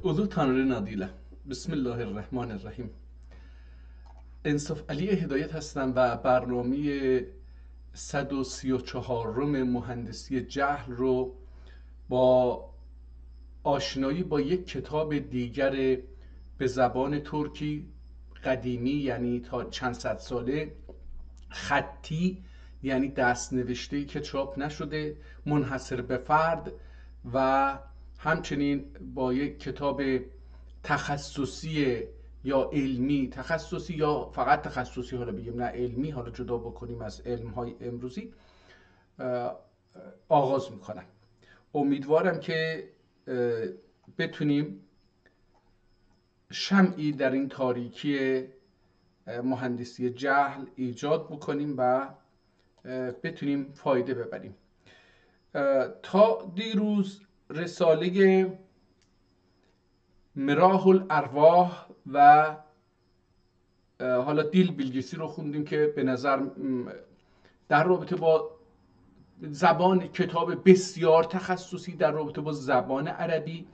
Ulu Tanrı Nadile. Bismillahirrahmanirrahیم. انصاف علی هدایت هستم و برنامه 134 مهندسی جهل رو با آشنایی با یک کتاب دیگر به زبان ترکی قدیمی، یعنی تا چند صد ساله، خطی یعنی دست نوشته که چاپ نشده، منحصر به فرد، و همچنین با یک کتاب تخصصی یا علمی، تخصصی یا فقط تخصصی، حالا بگیم نه علمی، حالا جدا بکنیم از علم‌های امروزی، آغاز میکنم. امیدوارم که بتونیم شمعی در این تاریکی مهندسی جهل ایجاد بکنیم و بتونیم فایده ببریم. تا دیروز رساله مراه الارواح و حالا دیل بیلگیسی رو خوندیم که به نظر در رابطه با زبان، کتاب بسیار تخصصی در رابطه با زبان عربی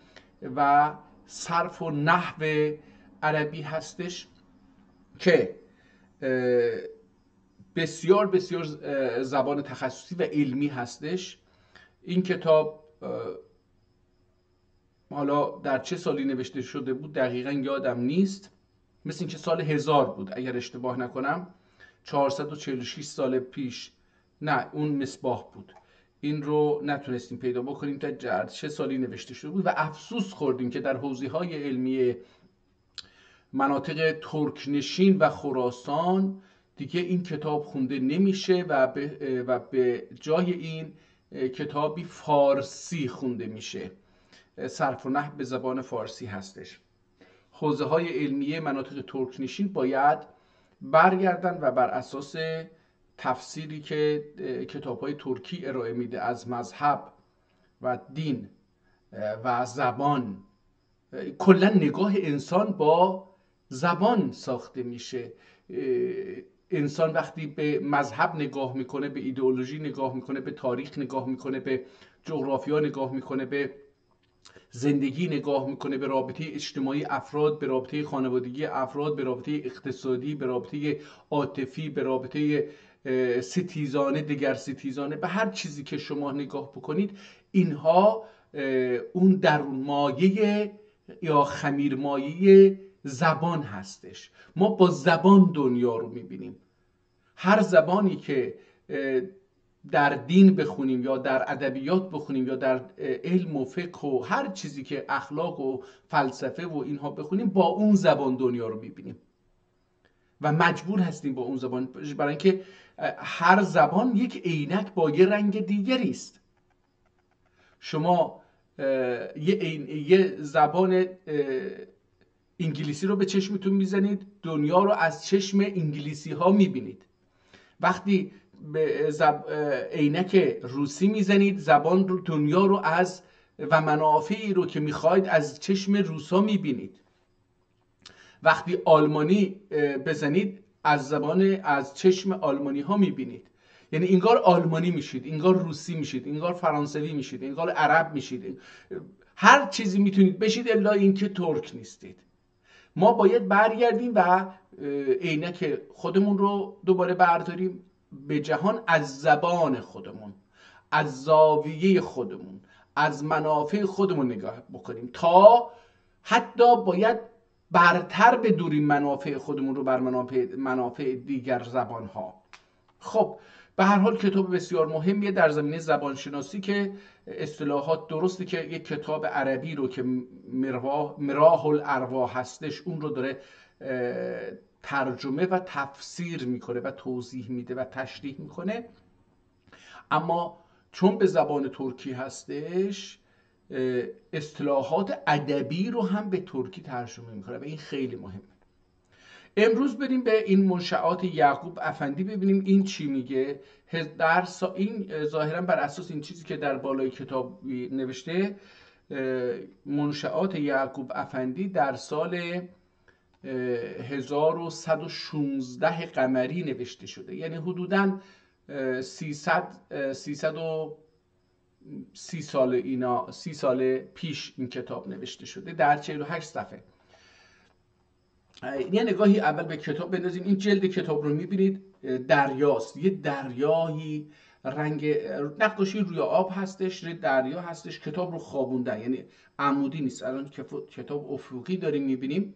و صرف و نحو عربی هستش که بسیار بسیار زبان تخصصی و علمی هستش. این کتاب حالا در چه سالی نوشته شده بود دقیقا یادم نیست، مثل اینکه سال 1000 بود اگر اشتباه نکنم، 446 سال پیش. نه، اون مصباح بود. این رو نتونستیم پیدا بکنیم تا چه سالی نوشته شده بود و افسوس خوردیم که در حوزه‌های علمی مناطق ترکنشین و خراسان دیگه این کتاب خونده نمیشه و به جای این کتابی فارسی خونده میشه، صرف و نحو به زبان فارسی هستش. حوزه های علمیه مناطق ترکنشین باید برگردن و بر اساس تفسیری که کتاب های ترکی ارائه میده از مذهب و دین و زبان، کلا نگاه انسان با زبان ساخته میشه. انسان وقتی به مذهب نگاه میکنه، به ایدئولوژی نگاه میکنه، به تاریخ نگاه میکنه، به جغرافیا نگاه میکنه، به زندگی نگاه میکنه، به رابطه اجتماعی افراد، به رابطه خانوادگی افراد، به رابطه اقتصادی، به رابطه عاطفی، به رابطه ستیزانه، دگر ستیزانه، به هر چیزی که شما نگاه بکنید، اینها اون درون مایه یا خمیر مایه زبان هستش. ما با زبان دنیا رو میبینیم. هر زبانی که در دین بخونیم یا در ادبیات بخونیم یا در علم و فقه و هر چیزی که اخلاق و فلسفه و اینها بخونیم، با اون زبان دنیا رو میبینیم و مجبور هستیم با اون زبان، برای اینکه هر زبان یک عینک با یه رنگ دیگری است. شما یه زبان انگلیسی رو به چشمتون میزنید، دنیا رو از چشم انگلیسی ها میبینید. وقتی به عینک روسی میزنید، زبان رو، دنیا رو از و منافعی رو که میخواید از چشم روسا میبینید. وقتی آلمانی بزنید، از چشم آلمانی ها میبینید. یعنی انگار آلمانی میشید، انگار روسی میشید، انگار فرانسوی میشید، انگار عرب میشید، هر چیزی میتونید بشید الا اینکه ترک نیستید. ما باید برگردیم و عینک خودمون رو دوباره برداریم به جهان، از زبان خودمون، از زاویه خودمون، از منافع خودمون نگاه بکنیم، تا حتی باید برتر بدوریم منافع خودمون رو بر منافع دیگر زبان ها. خب به هر حال کتاب بسیار مهمیه در زمینه زبانشناسی که اصطلاحات درسته که یک کتاب عربی رو که مراه الارواح هستش، اون رو داره ترجمه و تفسیر میکنه و توضیح میده و تشریح میکنه، اما چون به زبان ترکی هستش، اصطلاحات ادبی رو هم به ترکی ترجمه میکنه و این خیلی مهمه. امروز بریم به این منشآت یعقوب افندی ببینیم این چی میگه. این ظاهرا بر اساس این چیزی که در بالای کتاب نوشته، منشآت یعقوب افندی در سال 1116 قمری نوشته شده، یعنی حدوداً 300 30 سال پیش این کتاب نوشته شده در 48 صفحه. یه نگاهی اول به کتاب بندازیم. این جلد کتاب رو میبینید دریاست، یه دریایی، رنگ نقاشی روی آب هستش، روی دریا هستش. کتاب رو خوابوندن، یعنی عمودی نیست. الان کتاب افقی داریم میبینیم.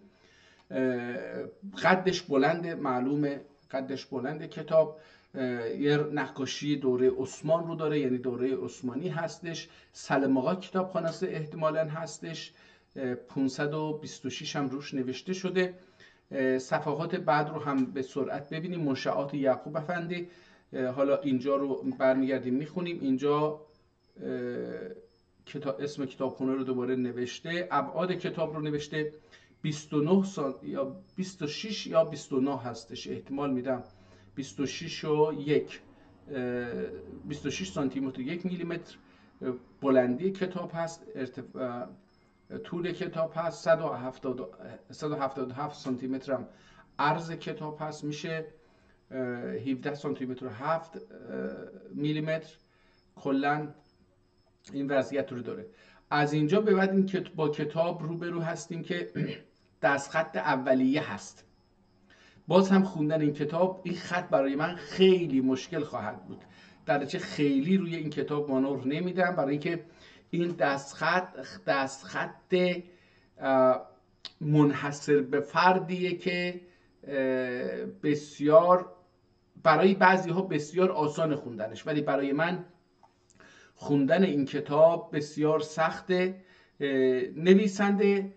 قدش بلنده، معلومه قدش بلنده. کتاب یه نقاشی دوره عثمان رو داره، یعنی دوره عثمانی هستش. سلمقا کتابخانه احتمالاً هستش. 526 هم روش نوشته شده. صفحات بعد رو هم به سرعت ببینیم. منشآت یعقوب افندی. حالا اینجا رو برمیگردیم میخونیم. اینجا اسم کتابخونه رو دوباره نوشته، ابعاد کتاب رو نوشته. 29 یا 26 یا 29 هستش، احتمال میدم 26 و 1 26 سانتی متر 1 میلیمتر بلندی کتاب هست. طول کتاب هست 177 سانتی متر هم عرض کتاب هست، میشه 17 سانتی متر و 7 میلیمتر. کلا این وضعیت رو داره. از اینجا به بعد این با کتاب روبرو هستیم که دستخط اولیه هست. باز هم خوندن این کتاب، این خط برای من خیلی مشکل خواهد بود. درجه خیلی روی این کتاب مانور نمیدم، برای اینکه این دستخط منحصر به فردیه که بسیار برای بعضی ها بسیار آسان خوندنش، ولی برای من خوندن این کتاب بسیار سخته. نویسنده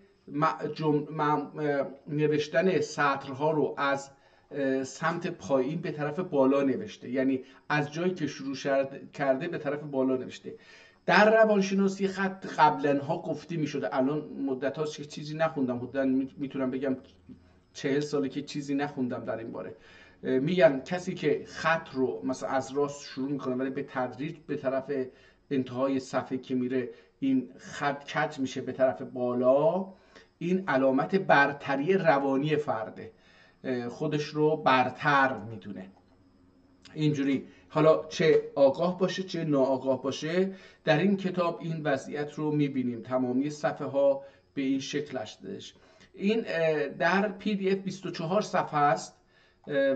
نوشتن سطرها رو از سمت پایین به طرف بالا نوشته، یعنی از جایی که شروع کرده به طرف بالا نوشته. در روانشناسی خط قبلا ها گفته می شده، الان مدت هاست که چیزی نخوندم، حدودا میتونم بگم 40 ساله که چیزی نخوندم در این باره. میگن کسی که خط رو مثلا از راست شروع میکنه ولی به تدریج به طرف انتهای صفحه که میره این خط کج میشه به طرف بالا، این علامت برتری روانی فرده، خودش رو برتر میدونه. اینجوری حالا چه آگاه باشه چه ناآگاه باشه، در این کتاب این وضعیت رو میبینیم. تمامی صفحه ها به این شکل هستش. این در پی دی اف 24 صفحه است،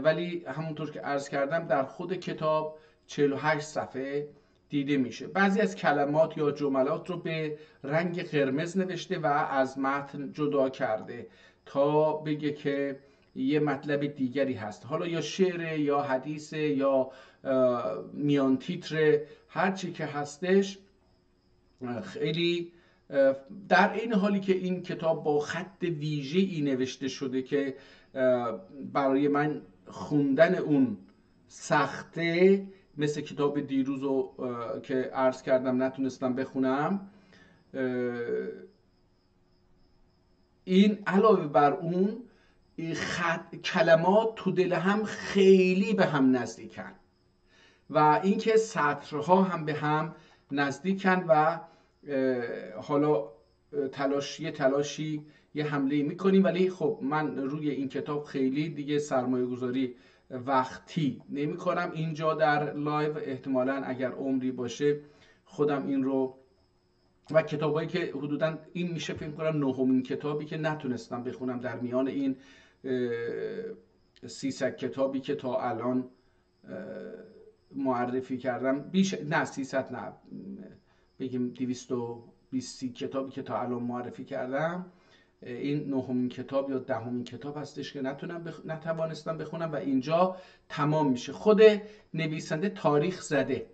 ولی همونطور که عرض کردم در خود کتاب 48 صفحه دیده میشه. بعضی از کلمات یا جملات رو به رنگ قرمز نوشته و از متن جدا کرده تا بگه که یه مطلب دیگری هست، حالا یا شعر یا حدیث یا میان تیتر، هر چی که هستش. خیلی در این حالی که این کتاب با خط ویژه‌ای نوشته شده که برای من خوندن اون سخته، مثل کتاب دیروز رو که عرض کردم نتونستم بخونم. این علاوه بر اون کلمات تو دل هم خیلی به هم نزدیکن و اینکه سطرها هم به هم نزدیکن و حالا تلاشی یه حمله میکنیم، ولی خب من روی این کتاب خیلی دیگه سرمایه گذاری وقتی نمی کنم. اینجا در لایو احتمالاً اگر عمری باشه خودم این رو و کتابایی که حدوداً این میشه فکر کنم نهمین کتابی که نتونستم بخونم در میان این 300 کتابی که تا الان معرفی کردم. نه 300 نه، بگیم 220 کتابی که تا الان معرفی کردم، این نهمین کتاب یا دهمین کتاب هستش که نتوانستم بخونم و اینجا تمام میشه. خود نویسنده تاریخ زده،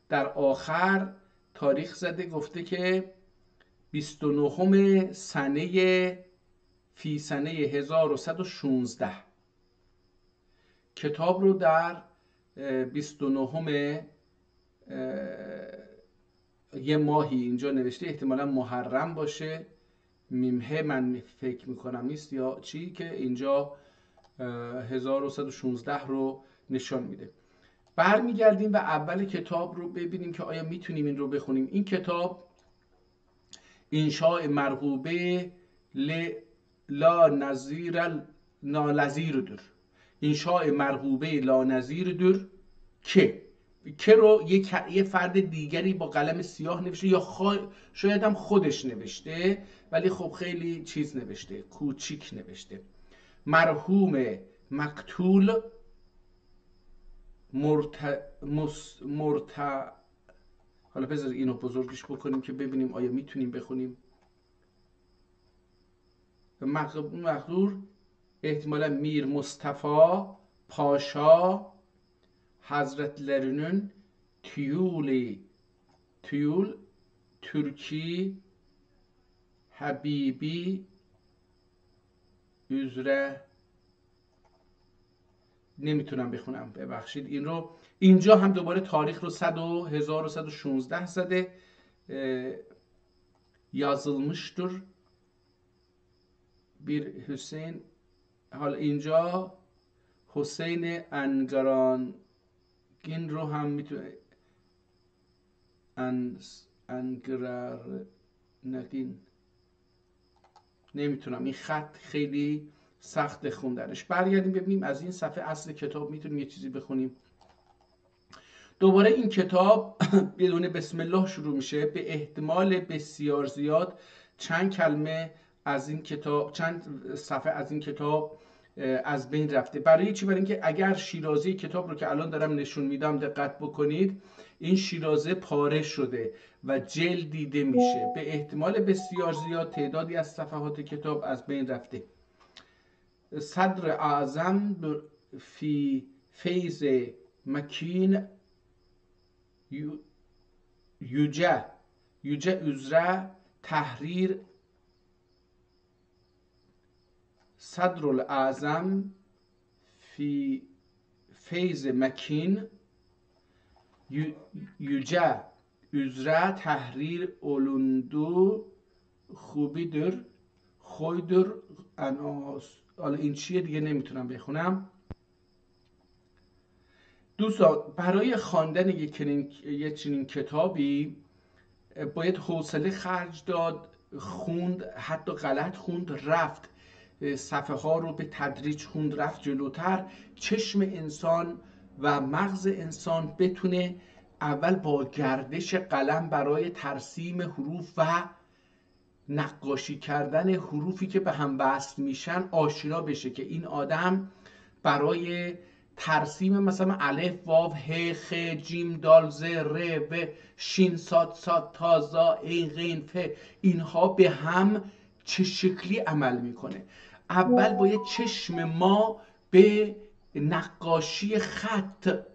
در آخر تاریخ زده، گفته که 29 سنه فی سنه 1116 کتاب رو در 29 یه ماهی اینجا نوشته، احتمالا محرم باشه، میمه من فکر میکنم نیست یا چی، که اینجا 1116 رو نشان میده. برمیگردیم و اول کتاب رو ببینیم که آیا میتونیم این رو بخونیم. این کتاب انشاء مرغوبه لا نظیر در، انشاء مرغوبه لا نظیر در که که رو یه فرد دیگری با قلم سیاه نوشته، یا شاید هم خودش نوشته، ولی خب خیلی چیز نوشته، کوچیک نوشته. مرحوم مقتول حالا بذار اینو بزرگش بکنیم که ببینیم آیا میتونیم بخونیم. مقدور احتمالا میر مصطفی پاشا Hazretlerinin Tüyül Türki Habibi üzere نمیتونم بخونم، ببخشید. این رو اینجا هم دوباره تاریخ رو 1116 زده yazılmıştır bir Hüseyin. حالا اینجا حسین انگرانگین رو هم میتونه انگرارنگین، نمیتونم، این خط خیلی سخت خوندنش. برگردیم ببینیم از این صفحه اصل کتاب میتونیم یه چیزی بخونیم. دوباره این کتاب بدون بسم الله شروع میشه. به احتمال بسیار زیاد چند کلمه از این کتاب، چند صفحه از این کتاب از بین رفته. برای چی؟ برای اینکه اگر شیرازه کتاب رو که الان دارم نشون میدم دقت بکنید، این شیرازه پاره شده و جلد دیده میشه. به احتمال بسیار زیاد تعدادی از صفحات کتاب از بین رفته. صدر اعظم فی فیض مکین yüce üzere tahrir sadrul azam fi feyz mekin yüce üzere tahrir olundu خوبیدر خویدر اناس. حالا این چیه دیگه نمیتونم بخونم. دوستان برای خواندن یک چنین کتابی باید حوصله خرج داد، خوند، حتی غلط خوند، رفت صفحه ها رو به تدریج خوند، رفت جلوتر. چشم انسان و مغز انسان بتونه اول با گردش قلم برای ترسیم حروف و نقاشی کردن حروفی که به هم وصل میشن آشنا بشه، که این آدم برای ترسیم مثلا الف واو ه خ جیم دال ز ر و شین صاد تا زا عین غین ف، اینها به هم چه شکلی عمل میکنه. اول باید چشم ما به نقاشی خط،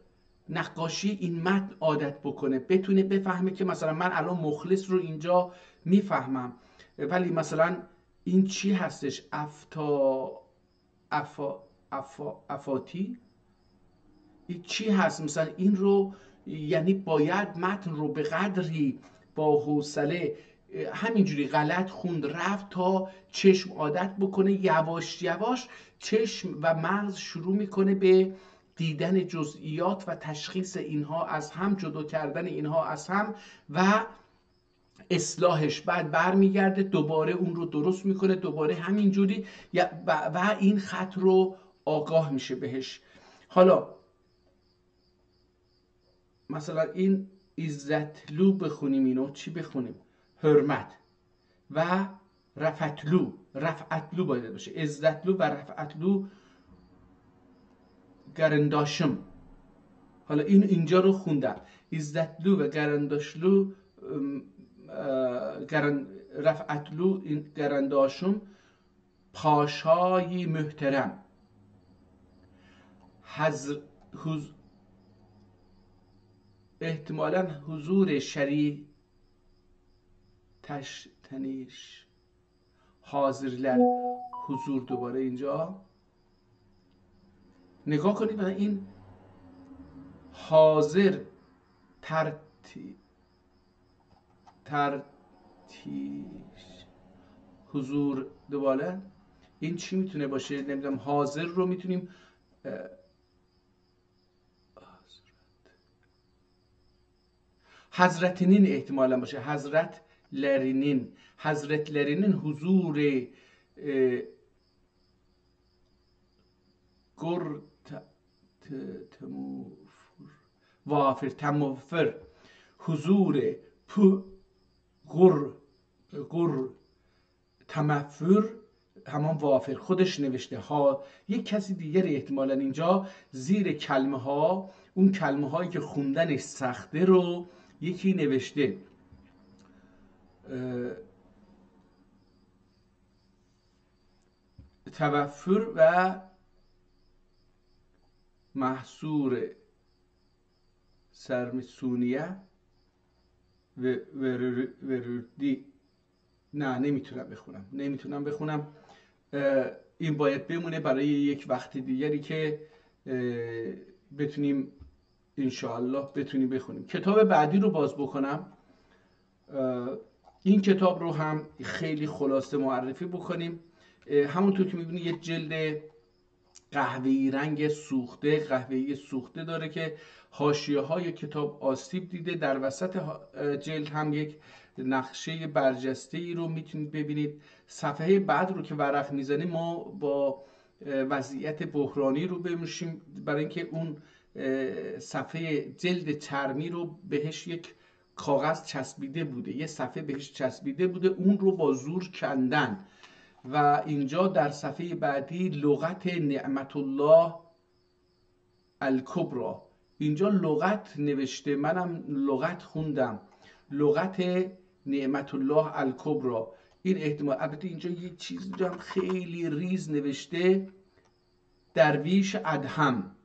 نقاشی این متن عادت بکنه، بتونه بفهمه که مثلا من الان مخلص رو اینجا میفهمم، ولی مثلا این چی هستش؟ افاتی این چی هست مثلا؟ این رو یعنی باید متن رو به قدری با حوصله همینجوری غلط خوند رفت تا چشم عادت بکنه. یواش یواش چشم و مغز شروع میکنه به دیدن جزئیات و تشخیص اینها از هم، جدا کردن اینها از هم و اصلاحش. بعد برمیگرده دوباره اون رو درست میکنه، دوباره همینجوری و این خط رو آگاه میشه بهش. حالا مثلا این عزتلو بخونیم، اینو چی بخونیم؟ حرمت. و رفعتلو باید باشه. عزتلو و رفعتلو گرنداشم. حالا اینجا رو خوندم. عزتلو و گرنداشلو رفعتلو گرنداشم پاشای محترم احتمالا حضور شری تنیش حاضرلر حضور. دوباره اینجا نگاه کنید، این حاضر ترتیش حضور. دوباره این چی میتونه باشه؟ نمیدونم. حاضر رو میتونیم حضرتنین احتمالا باشه. حضرت لرینین حضور وافر تمفر حضور پو گر گر تمفر همان وافر خودش نوشته ها. یک کسی دیگر احتمالا اینجا زیر کلمه ها، اون کلمه هایی که خوندنش سخته رو یکی نوشته. توفر و محصور سرمسونیه و ورودی. نه نمیتونم بخونم. این باید بمونه برای یک وقت دیگری که بتونیم انشاءالله بتونیم بخونیم. کتاب بعدی رو باز بکنم. این کتاب رو هم خیلی خلاصه معرفی بکنیم. همونطور که میبینید یه جلد قهوه‌ای رنگ سوخته، قهوه‌ای سوخته داره که حاشیه‌های کتاب آسیب دیده. در وسط جلد هم یک نقشه برجسته‌ای رو میتونید ببینید. صفحه بعد رو که ورق میزنیم ما با وضعیت بحرانی رو بمیشیم، برای اینکه اون صفحه جلد چرمی رو بهش یک کاغذ چسبیده بوده، یه صفحه بهش چسبیده بوده، اون رو با زور کندن. و اینجا در صفحه بعدی لغت نعمت الله الکبری، اینجا لغت نوشته، منم لغت خوندم، لغت نعمت الله الکبری. این احتمال، البته اینجا یه چیز هم خیلی ریز نوشته، درویش ادهم،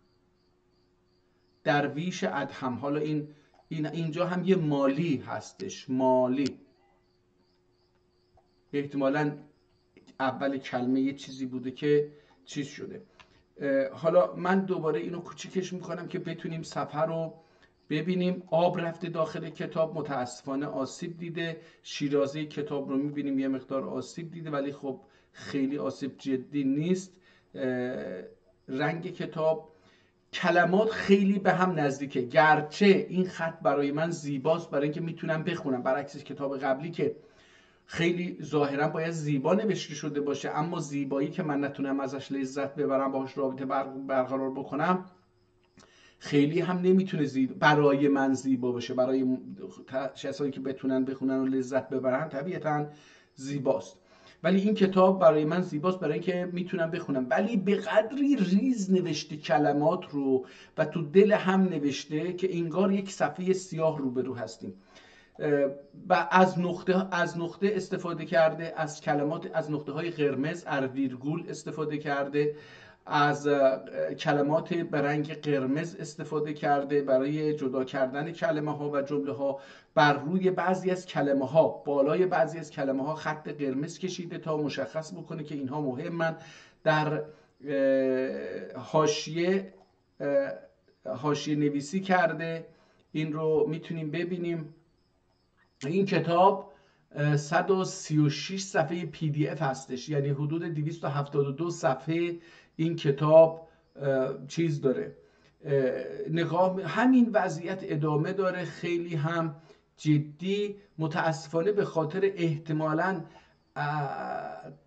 درویش ادهم. حالا اینجا هم یه مالی هستش، مالی، احتمالاً اول کلمه یه چیزی بوده که چیز شده. حالا من دوباره اینو کوچیکش میکنم که بتونیم صفحه رو ببینیم. آب رفته داخل کتاب، متاسفانه آسیب دیده. شیرازه کتاب رو میبینیم یه مقدار آسیب دیده، ولی خب خیلی آسیب جدی نیست. رنگ کتاب، کلمات خیلی به هم نزدیکه، گرچه این خط برای من زیباست برای اینکه میتونم بخونم، برعکس کتاب قبلی که خیلی ظاهرا باید زیبا نوشته شده باشه، اما زیبایی که من نتونم ازش لذت ببرم، باهاش رابطه برقرار بکنم، خیلی هم نمیتونه برای من زیبا باشه. برای کسایی که بتونن بخونن و لذت ببرن طبیعتا زیباست، ولی این کتاب برای من زیباست برای اینکه میتونم بخونم. ولی به قدری ریز نوشته کلمات رو و تو دل هم نوشته که انگار یک صفحه سیاه روبرو هستیم. و از نقطه استفاده کرده، از کلمات، از نقطه های قرمز، از ویرگول استفاده کرده، از کلمات به رنگ قرمز استفاده کرده برای جدا کردن کلمه ها و جمله ها. بر روی بعضی از کلمه ها، بالای بعضی از کلمه ها خط قرمز کشیده تا مشخص بکنه که اینها مهمن. در حاشیه نویسی کرده، این رو میتونیم ببینیم. این کتاب 136 صفحه PDF هستش، یعنی حدود 272 صفحه این کتاب چیز داره. نگاه، همین وضعیت ادامه داره، خیلی هم جدی. متاسفانه به خاطر احتمالاً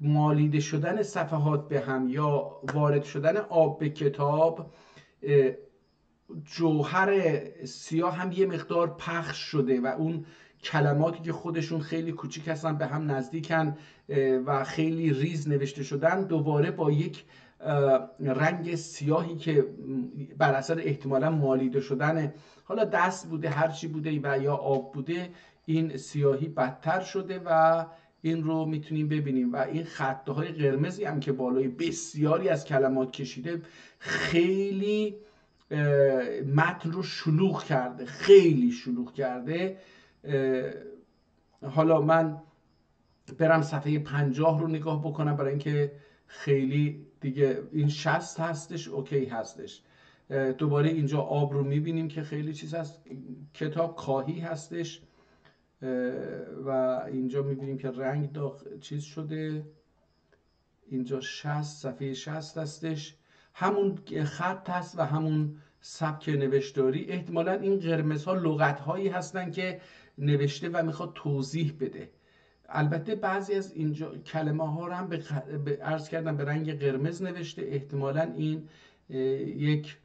مالیده شدن صفحات به هم یا وارد شدن آب به کتاب، جوهر سیاه هم یه مقدار پخش شده و اون کلماتی که خودشون خیلی کوچیک هستن به هم نزدیکن و خیلی ریز نوشته شدن، دوباره با یک رنگ سیاهی که بر اثر احتمالا مالیده شدن، حالا دست بوده، هرچی بوده و یا آب بوده، این سیاهی بدتر شده و این رو میتونیم ببینیم. و این خطه های قرمزی هم که بالای بسیاری از کلمات کشیده، خیلی متن رو شلوغ کرده، خیلی شلوغ کرده. حالا من برم صفحه 50 رو نگاه بکنم برای اینکه خیلی دیگه این 60 هستش، اوکی هستش. دوباره اینجا آب رو میبینیم که خیلی چیز هست، کتاب کاهی هستش و اینجا میبینیم که رنگ چیز شده. اینجا 60 صفحه 60 هستش، همون خط هست و همون سبک نوشتاری. احتمالا این قرمزها لغت‌هایی هستن که نوشته و میخواد توضیح بده. البته بعضی از اینجا کلمه ها رو هم عرض کردم به رنگ قرمز نوشته. احتمالا این یک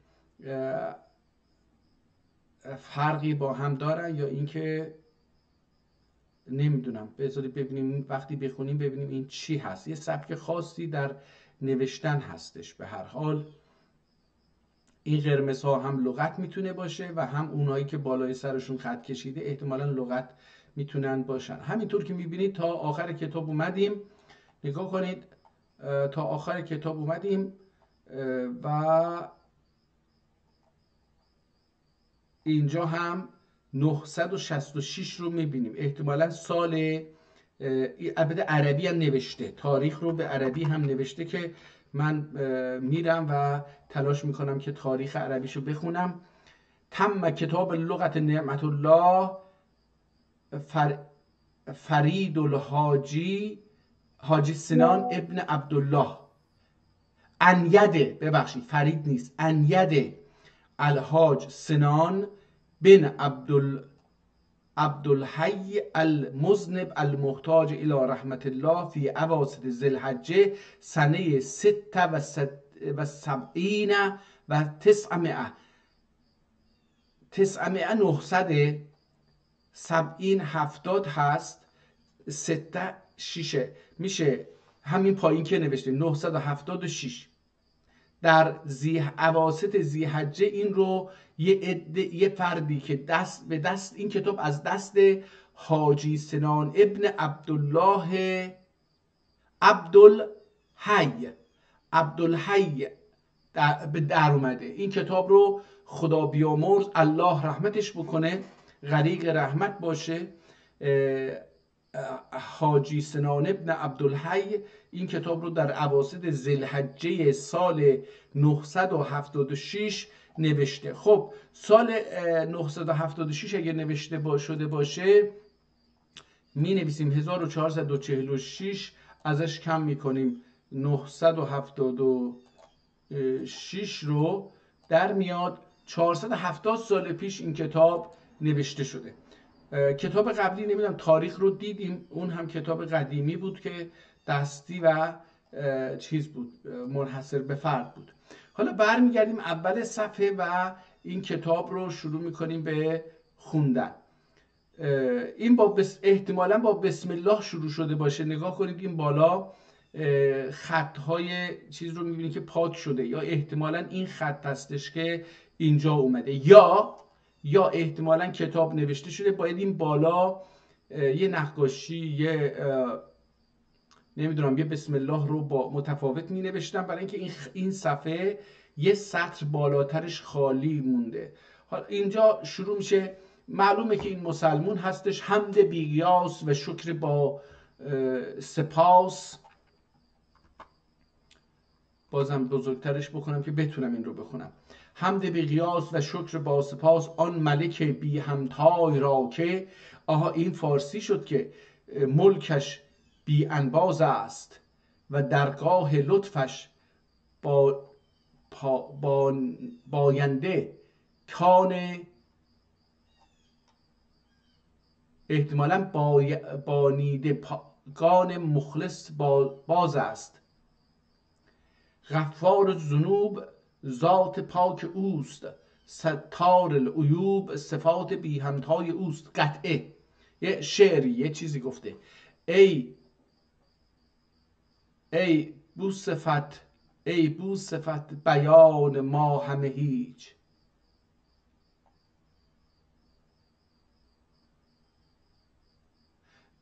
فرقی با هم دارن یا اینکه نمیدونم. بذارید ببینیم وقتی بخونیم ببینیم این چی هست. یه سبک خاصی در نوشتن هستش. به هر حال این قرمز ها هم لغت میتونه باشه و هم اونایی که بالای سرشون خط کشیده احتمالاً لغت میتونن باشن. همینطور که میبینید تا آخر کتاب اومدیم. نگاه کنید تا آخر کتاب اومدیم و اینجا هم 966 رو میبینیم. احتمالاً سال البته عربی هم نوشته، تاریخ رو به عربی هم نوشته که من میرم و تلاش میکنم که تاریخ عربیشو بخونم. تم کتاب لغت نعمت الله فرید الحاجی حاجی سنان ابن عبدالله انیده، ببخشید فرید نیست، انیده الحاج سنان بن عبدالحی المذنب المحتاج الى رحمت الله فی اواسط ذی الحجه سنه 76 و 900 970 70 هست 6 میشه همین پایین که نوشته 976 در اواسط ذی‌حجه. این رو یه فردی که به دست این کتاب از دست حاجی سنان ابن عبدالله عبدالحی به در اومده. این کتاب رو خدا بیامرز، الله رحمتش بکنه، غریق رحمت باشه، حاجی سنان ابن عبدالحی این کتاب رو در اواسط ذی‌الحجه سال 976 نوشته. خب سال 976 اگه نوشته شده باشه می نویسیم 1446 ازش کم می کنیم 976 رو در میاد 470 سال پیش این کتاب نوشته شده. کتاب قبلی نمیدونم تاریخ رو دیدیم، اون هم کتاب قدیمی بود که دستی و چیز بود، منحصر به فرد بود. حالا برمیگردیم اول صفحه و این کتاب رو شروع میکنیم به خوندن. این احتمالاً با بسم الله شروع شده باشه. نگاه کنید این بالا خطهای چیز رو میبینید که پاک شده، یا احتمالاً این خط هستش که اینجا اومده، یا احتمالاً کتاب نوشته شده. باید این بالا یه نقاشی، یه نمیدونم یه بسم الله رو با متفاوت می نوشتم، برای اینکه این صفحه یه سطر بالاترش خالی مونده. حالا اینجا شروع میشه. معلومه که این مسلمون هستش. حمد بی‌قیاس و شکر با سپاس. بازم بزرگترش بکنم که بتونم این رو بخونم. حمد بی‌قیاس و شکر با سپاس آن ملک بی همتای را که، آها این فارسی شد که ملکش بی انباز است و درگاه لطفش باینده کان، احتمالاً بانیده کان مخلص باز است. غفار الذنوب ذات پاک اوست، ستار العیوب صفات بی همتای اوست. قطعه یه شعری یه چیزی گفته. ای بو صفت بیان ما همه هیچ.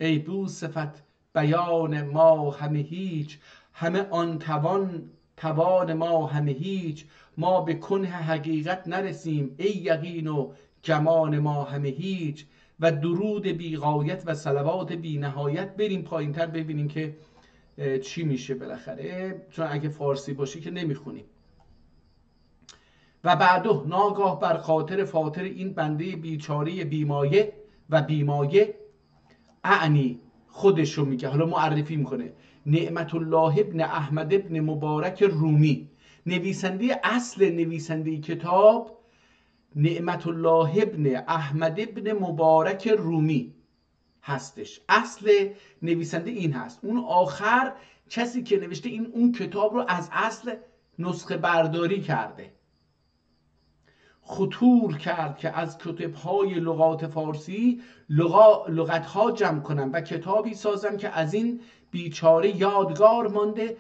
ای بو صفت بیان ما همه هیچ، همه آن توان ما همه هیچ. ما به کنه حقیقت نرسیم، ای یقین و گمان ما همه هیچ. و درود بی غایت و صلوات بی نهایت. بریم پایین تر ببینیم که چی میشه بالاخره، چون اگه فارسی باشی که نمیخونیم. و بعده ناگاه بر خاطر فاطر این بنده بیچاره بیمایه و بیمایه، اعنی خودشو میگه، حالا معرفی میکنه، نعمت الله ابن احمد ابن مبارک رومی. نویسنده اصل نویسنده کتاب نعمت الله ابن احمد ابن مبارک رومی هستش. اصل نویسنده این هست. اون آخر کسی که نوشته اون کتاب رو از اصل نسخه برداری کرده. خطور کرد که از کتب‌های لغات فارسی لغت‌ها جمع کنم و کتابی سازم که از این بیچاره یادگار مانده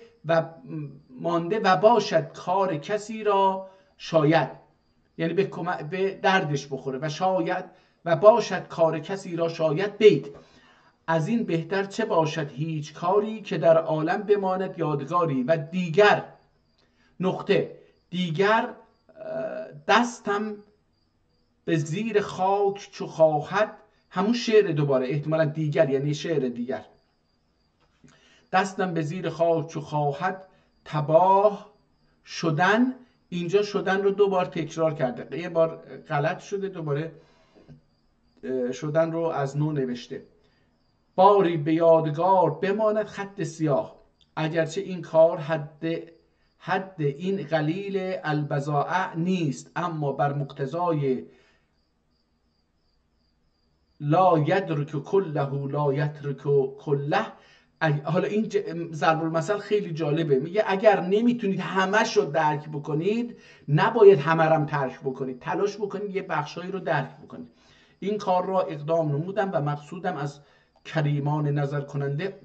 و باشد کار کسی را شاید، یعنی به دردش بخوره و شاید و باشد کار کسی را شاید. بیت از این بهتر چه باشد هیچ کاری که در عالم بماند یادگاری. و دیگر نقطه دیگر دستم به زیر خاک چو خواهد، همون شعر دوباره احتمالا دیگر یعنی شعر دیگر. دستم به زیر خاک چو خواهد تباه شدن، اینجا شدن رو 2 بار تکرار کرده، یه بار غلط شده دوباره شدن رو از نو نوشته. باری به یادگار بماند خط سیاه، اگرچه این کار حد این قلیل البضاعه نیست، اما بر مقتضای لا یدرک کله لا یترک کله. حالا این ضرب المثل خیلی جالبه، میگه اگر نمیتونید همش رو درک بکنید نباید همه رو ترک بکنید، تلاش بکنید یه بخشایی رو درک بکنید. این کار را اقدام نمودم و مقصودم از کریمان نظر کننده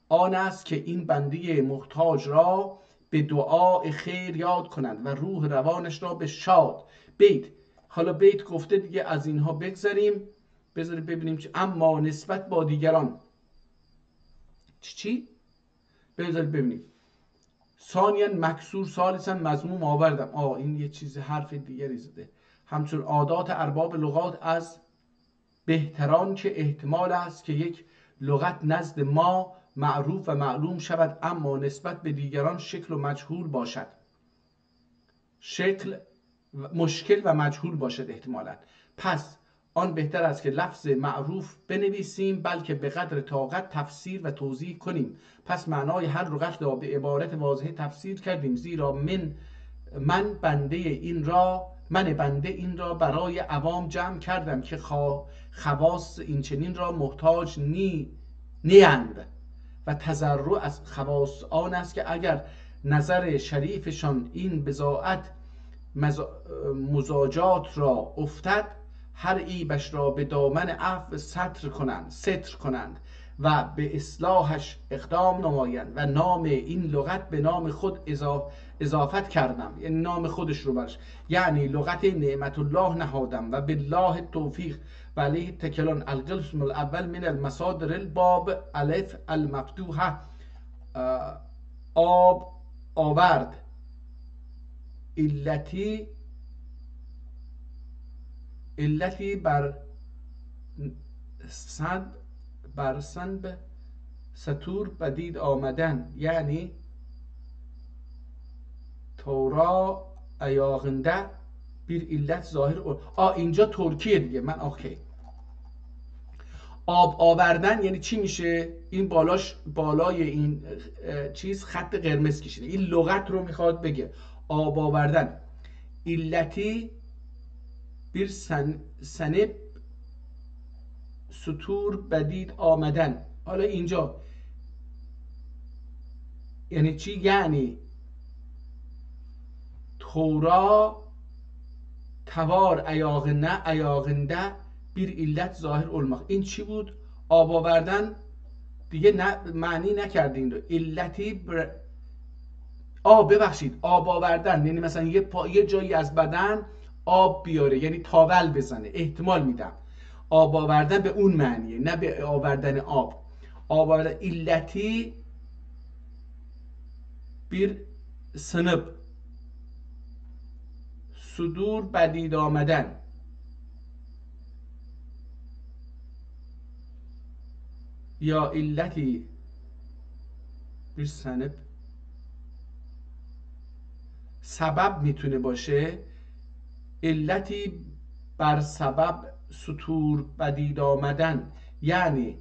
آن است که این بنده محتاج را به دعای خیر یاد کنند و روح روانش را به شاد. بیت، حالا بیت گفته دیگه از اینها بگذریم، بذارید ببینیم چی. اما نسبت با دیگران چی؟ بذارید ببینیم. ثانیاً مکسور، ثالثاً مضموم آوردم. این یه چیز حرف دیگری زده. همچون عادات ارباب لغات از بهتران که احتمال است که یک لغت نزد ما معروف و معلوم شود اما نسبت به دیگران شکل و مجهول باشد، مشکل و مجهول باشد احتمالاً. پس آن بهتر است که لفظ معروف بنویسیم بلکه به قدر طاقت تفسیر و توضیح کنیم. پس معنای هر لغت را به عبارت واضحه تفسیر کردیم، زیرا من بنده این را برای عوام جمع کردم که خواص این چنین را محتاج نیند و تضرع از خواص آن است که اگر نظر شریفشان این بضاعت مزاجات را افتد هر عیبش را به دامن عفو ستر کنند و به اصلاحش اقدام نمایند و نام این لغت به نام خود اضافت کردم، یعنی نام خودش رو برش، یعنی لغت نعمت الله نهادم و بالله توفیق و علیه تکلان. القسم الاول من المصادر الباب الف المفتوحه، آب آورد، علتی بر سنب ستور بدید آمدن، یعنی تورا ایاغنده بیر علت ظاهر. اینجا ترکیه دیگه. من اوکی. آب آوردن یعنی چی میشه؟ این بالای این چیز خط قرمز کشیده، این لغت رو میخواد بگه. آب آوردن، علتی بیر سنب ستور بدید آمدن. حالا اینجا یعنی چی؟ یعنی تورا توار ایاغنده بیر علت ظاهر علمخ. این چی بود؟ آب آوردن دیگه معنی نکردین رو. علتی ببخشید، آب آوردن یعنی مثلا یه جایی از بدن آب بیاره، یعنی تاول بزنه. احتمال میدم آب آوردن به اون معنیه، نه به آوردن آب. آب آوردن علتی بیر سنب صدور بدید آمدن، یا علتی بیر سنب سبب میتونه باشه. علتی بر سبب ستور بدید آمدن یعنی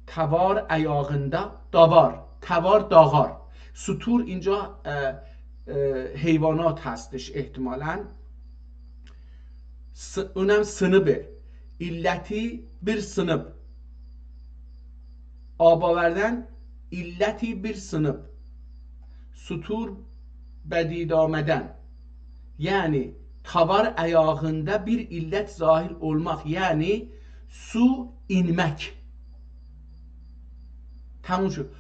توار ایاغنده توار داغار. ستور اینجا حیوانات هستش احتمالاً، اونم سنبه. علتی بر سنب، آب آوردن علتی بر سنب، ستور بدید آمدن یعنی Tavar ayağında bir illet zahir olmak, yani su inmek. تموم شد.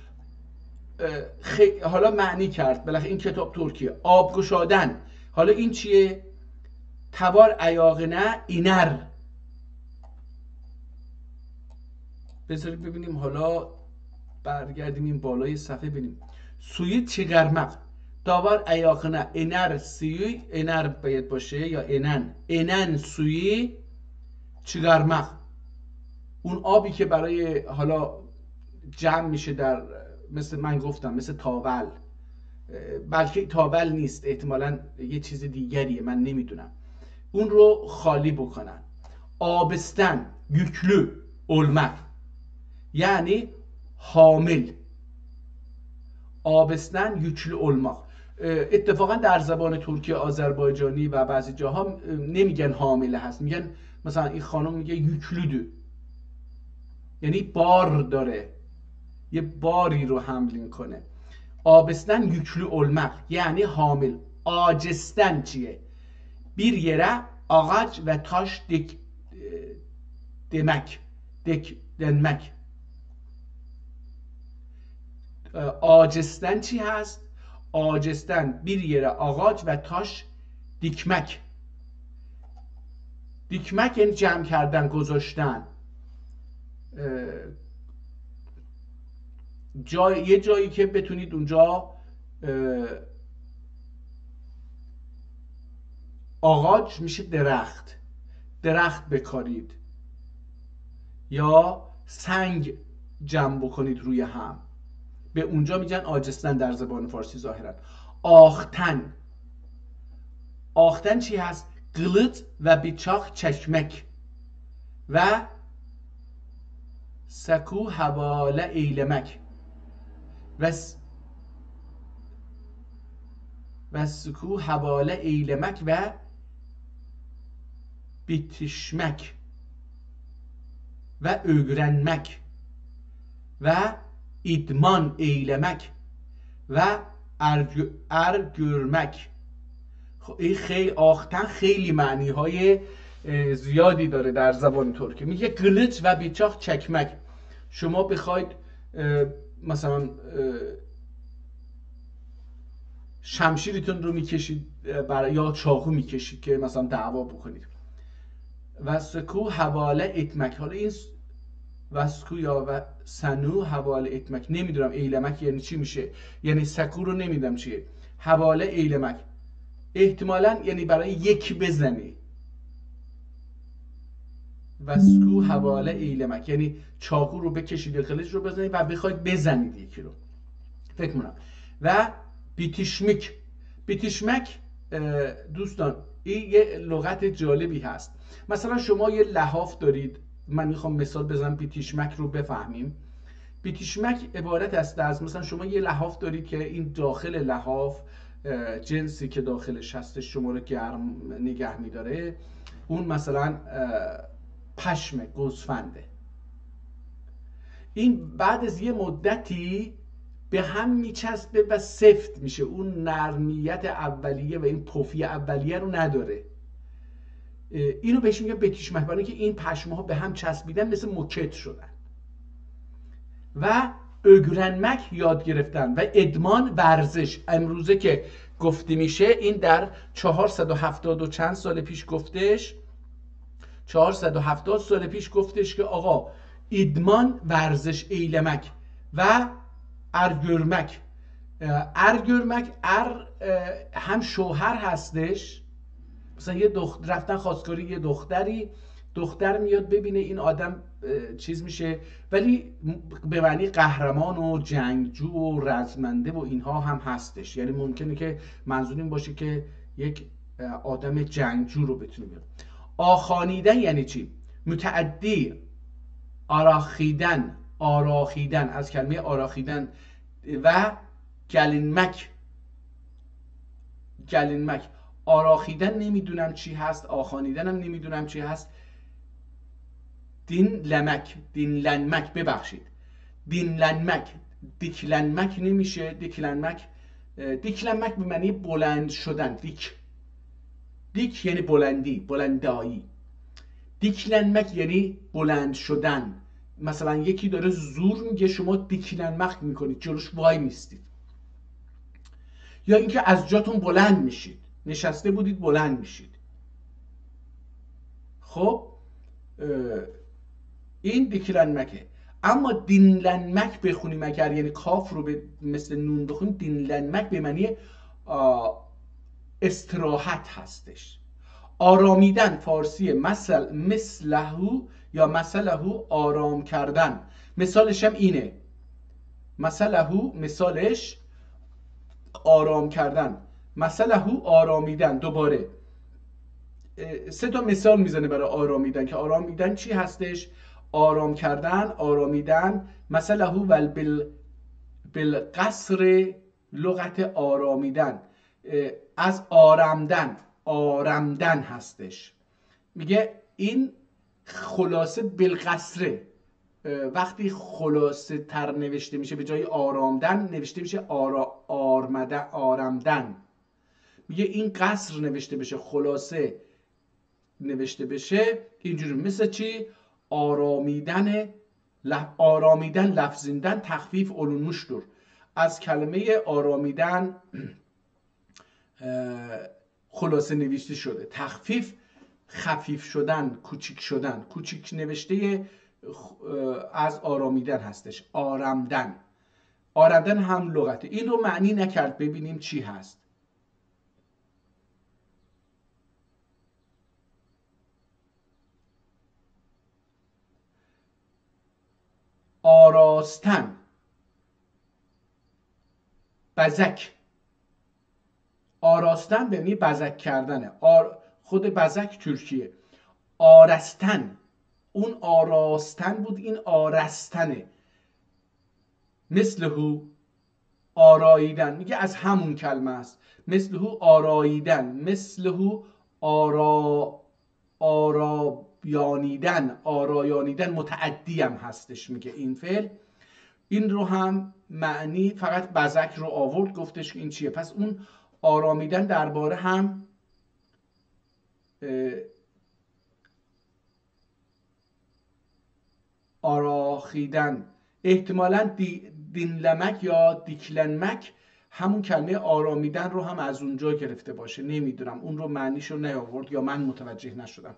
حالا معنی کرد بالاخره این کتاب ترکیه. آب گشادن، حالا این چیه؟ تبار ایاغنه اینر. بذارید ببینیم، حالا برگردیم این بالای صفحه ببینیم. سوی چیگرمق، داور ایاغنه اینر سوی، اینر باید باشه یا اینن، اینن سوی چیگرمق، اون آبی که برای حالا جمع میشه در، مثل من گفتم مثل تاول، بلکه تاول نیست، احتمالاً یه چیز دیگریه، من نمیدونم، اون رو خالی بکنن. آبستن yüklü olmak، یعنی حامل. آبستن yüklü olmak. اتفاقا در زبان ترکی آذربایجانی و بعضی جاها نمیگن حامله هست، میگن مثلا این خانم میگه yüklüdü، یعنی بار داره، یه باری رو حمل میکنه. آبستن yüklü olmak یعنی حامل. آجستن چیه؟ bir yere ağaç ve taş denmek. آجستن چی هست؟ آجستن bir yere ağaç ve taş dikmek. دیکمک یعنی جمع کردن، گذاشتن. یه جایی که بتونید اونجا آغاج میشه درخت، درخت بکارید، یا سنگ جمع بکنید روی هم، به اونجا میگن آجستن در زبان فارسی ظاهرا. آختن، آختن چی هست؟ قلط و بیچاق چکمک و سکو حواله ایلمک و سکو حواله ایلمک و بیتشمک و öğrenmek و idman eylemek و ergürmek. این خیلی آختن خیلی معنی های زیادی داره در زبان ترکی. میگه قلچ و بیچاق چکمک، شما بخواید مثلا شمشیرتون رو میکشید یا چاقو میکشید که مثلا دعوا بکنید. و سکو حواله اتمک، حالا این وسکو یا و سنو حواله اتمک، نمیدونم ایلمک یعنی چی میشه، یعنی سکو رو نمیدونم چیه، حواله ایلمک احتمالاً یعنی برای یک بزنی. وسکو حواله ایلمک یعنی چاقو رو بکشید یا قلیچ رو بزنید و بخواید بزنید یکی رو، فکر کنم. و بیتیشمک، بیتیشمک دوستان این یه لغت جالبی هست. مثلا شما یه لحاف دارید، من میخوام مثال بزنم بیتیشمک رو بفهمیم. بیتیشمک عبارت است از، مثلا شما یه لحاف دارید که این داخل لحاف جنسی که داخلش هستش شما رو گرم نگه میداره، اون مثلا پشم گوسفنده. این بعد از یه مدتی به هم میچسبه و سفت میشه، اون نرمیت اولیه و این پفی اولیه رو نداره. اینو بهش میگه بیتیشمک، برای اینکه این پشم‌ها به هم چسبیدن مثل موکت شدن. و öğrenmek یاد گرفتن و ادمان ورزش، امروزه که گفته میشه، این در 470 و چند سال پیش گفتش، 470 سال پیش گفتش که آقا ادمان ورزش ایلمک و ارگرمک. ارگرمک هم شوهر هستش، مثلا یه رفتن خواستگاری یه دختر میاد ببینه این آدم چیز میشه، ولی به معنی قهرمان و جنگجو و رزمنده و اینها هم هستش، یعنی ممکنه که منظور این باشه که یک آدم جنگجو رو بتونه بیاد. آخانیدن یعنی چی؟ متعدی، آراخیدن از کلمه آراخیدن. و گلینمک، آراخیدن نمیدونم چی هست، آخانیدن هم نمیدونم چی هست. دینلنمک ببخشید، دینلنمک، دیکلنمک نمیشه، دیکلنمک به معنی بلند شدن، دیک یعنی بلندی، بلندایی. دیکلنمک یعنی بلند شدن. مثلا یکی داره زور میگه، شما دیکلنمک میکنید، جلوش وای میستید. یا اینکه از جاتون بلند میشید، نشسته بودید بلند میشید. خب این دیکلنمکه. اما دینلنمک بخونیم اگر، یعنی کاف رو مثل نون بخونیم، دینلنمک به معنی استراحت هستش. آرامیدن فارسی مثلهو یا مثلهو آرام کردن. مثالش هم اینه، مثلهو مثالش آرام کردن، مثلهو آرامیدن. دوباره 3 تا مثال میزنه برای آرامیدن که آرامیدن چی هستش. آرام کردن، آرامیدن. مثلهو بالقصر لغت آرامیدن از آرامدن، آرامدن هستش. میگه این خلاصه بالقصره، وقتی خلاصه تر نوشته میشه به جای آرامدن نوشته میشه آرامدن. میگه این قصر نوشته بشه، خلاصه نوشته بشه اینجوری. مثل چی؟ آرامیدن، آرامیدن، لفظیندن، تخفیف اولونوشتور. از کلمه آرامیدن خلاصه نوشته شده. تخفیف خفیف شدن، کوچیک شدن. کوچیک نوشته از آرامیدن هستش، آرامدن. آرامدن هم لغته. این رو معنی نکرد، ببینیم چی هست. آراستن، بزک. آراستن به معنی بزک کردنه. خود بزک ترکیه. آرستن، اون آراستن بود، این آرستنه. مثلهو آراییدن، میگه از همون کلمه است. مثلهو آراییدن، مثلهو آرایانیدن، آرایانیدن متعدی هم هستش میگه این فعل. این رو هم معنی فقط بزک رو آورد، گفتش که این چیه. پس اون آرامیدن درباره هم آراخیدن. احتمالاً دینلمک یا دیکلنمک همون کلمه آرامیدن رو هم از اونجا گرفته باشه، نمیدونم، اون رو معنیش رو نیاورد یا من متوجه نشدم.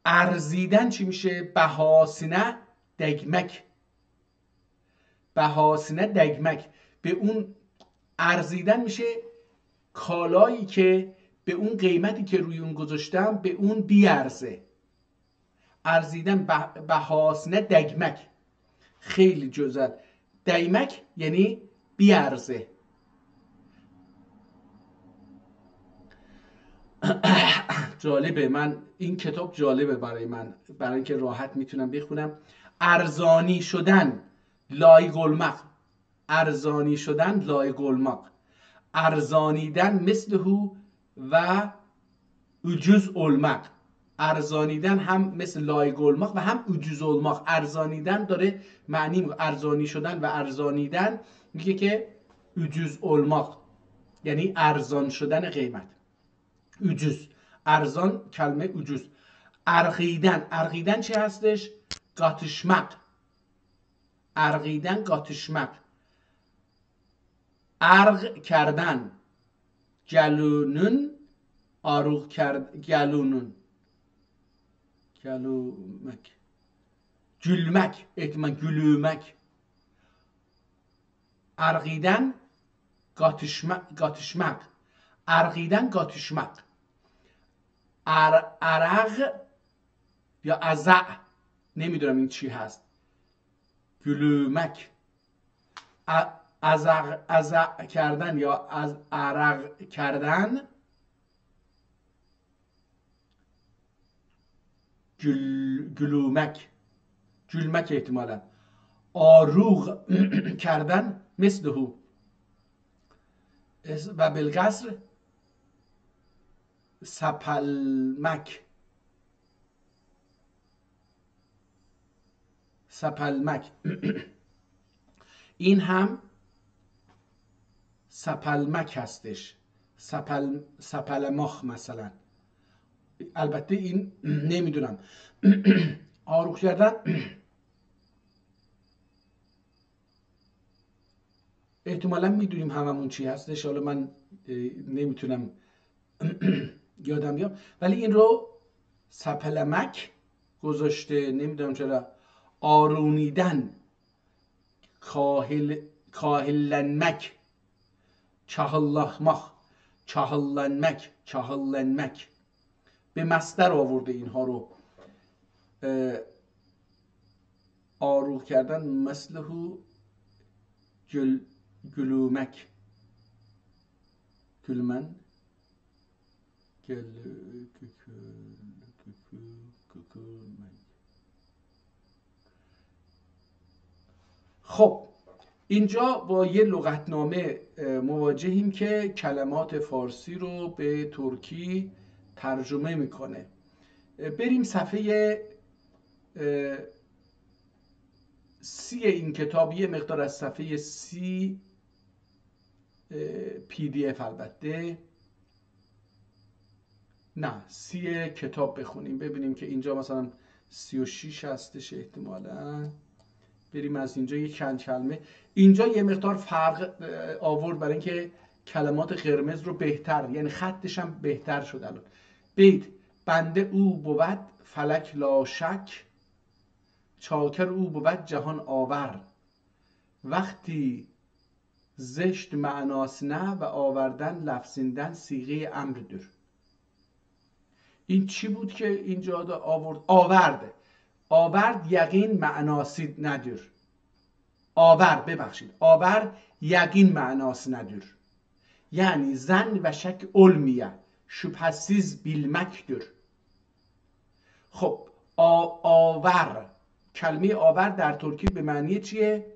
ارزیدن چی میشه؟ بهاسینه دگمک. بهاسینه دگمک، به اون ارزیدن میشه کالایی که به اون قیمتی که روی اون گذاشتم به اون بیارزه. ارزیدن بهاسینه دگمک، خیلی جزل. دیمک یعنی بیارزه. جالبه، من این کتاب جالبه برای من، برای اینکه راحت میتونم بخونم. ارزانی شدن، لایگلمق. ارزانی شدن، لایگلمق. ارزانیدن مثلهو و اجوز المق. ارزانیدن هم مثل لایگلمق و هم اجوز المق. ارزانیدن داره معنی، ارزانی شدن و ارزانیدن میگه که اجوز المق یعنی ارزان شدن قیمت. اجوز ارزان، کلمه اجوز. ارغیدن، ارغیدن چی هستش؟ قاتشمق. ارغیدن، قاتشمق. ارغ کردن، گلونون، آروغ کرد، گلونون، گلومک، گلمک، احتمال گلومک. ارغیدن، قاتشمق. ارغیدن، قاتشمق. عرق یا ازع، نمیدونم این چی هست. گلومک. ازع کردن یا از عرق کردن. گلومک، گلمک احتمالا. آروغ کردن مثلهو و بالقصر سپلمک. سپلمک این هم سپلمک هستش. سپلماخ مثلا. البته این نمیدونم آروغ کردن احتمالا میدونیم هممون چی هستش، حالا من نمیتونم یادم بیام، ولی این رو سپلمک گذاشته، نمیدونم چرا. آرونیدن، کاهلنمک، چهلنمک به مصدر آورده اینها رو. آروغ کردن مثلهو گلومک، گلمن، خب اینجا با یه لغتنامه مواجهیم که کلمات فارسی رو به ترکی ترجمه میکنه. بریم صفحه 30 این کتاب، یه مقدار از صفحه 30 PDF البته نه 30 کتاب بخونیم، ببینیم که اینجا مثلا 36 هستش احتمالاً. بریم از اینجا یک چند کلمه، اینجا یه مقدار فرق آورد برای اینکه کلمات قرمز رو بهتر، یعنی خطش هم بهتر شد. الان بیت بنده او بود فلک لا شک، چاکر او بود جهان آور، وقتی زشت معناس نه و آوردن لفظیندن صیغه امر دور. این چی بود که اینجا آورد؟ آورد یقین معناسی ندور. آور یقین معناس ندور، یعنی زن و شک علمیه شبهسیز بیلمک دور. خب آور، کلمه آور در ترکی به معنی چیه؟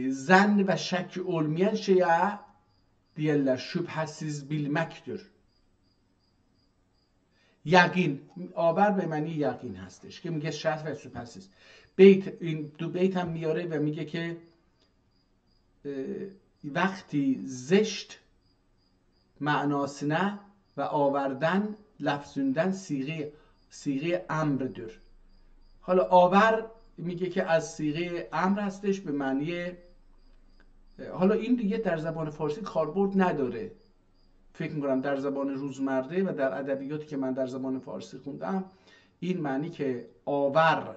زن و شک علمیه شیعه دیرler şüphesiz bilmektir. یقین، آور به معنی یقین هستش که میگه شک و شüphesiz. این دو بیت هم میاره و میگه که وقتی زشت معناس نه و آوردن لفظوندن صیغه امر دور. حالا آور میگه که از صیغه امر هستش به معنی، حالا این دیگه در زبان فارسی کاربرد نداره، فکر میکنم در زبان روزمره و در ادبیاتی که من در زبان فارسی خوندم این معنی که آور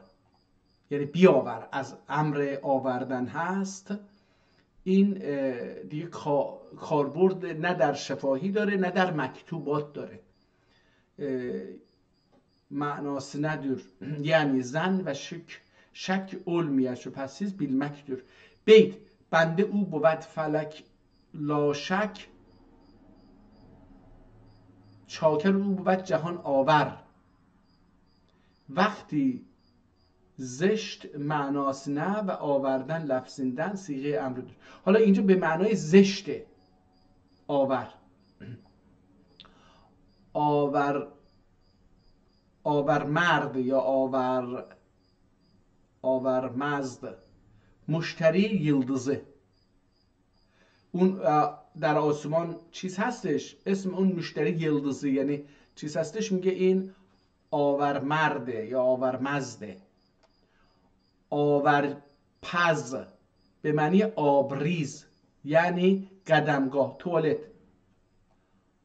یعنی بیاور از امر آوردن هست، این دیگه کاربرد نه در شفاهی داره نه در مکتوبات داره. معناس ندور یعنی زن و شک علمیش و پسیز بیلمک دور. بیت بنده او بود فلک لا شک، چاکر او بود جهان آور، وقتی زشت معناس نه و آوردن لفظیندن صیغه امر دور. حالا اینجا به معنای زشته آورمرد یا آورمزد، مشتری یلدزه. اون در آسمان چیز هستش اسم اون مشتری یلدزه یعنی چیز هستش، میگه این آورمرده یا آورمزده. آورپز به معنی آبریز یعنی قدمگاه، توالت.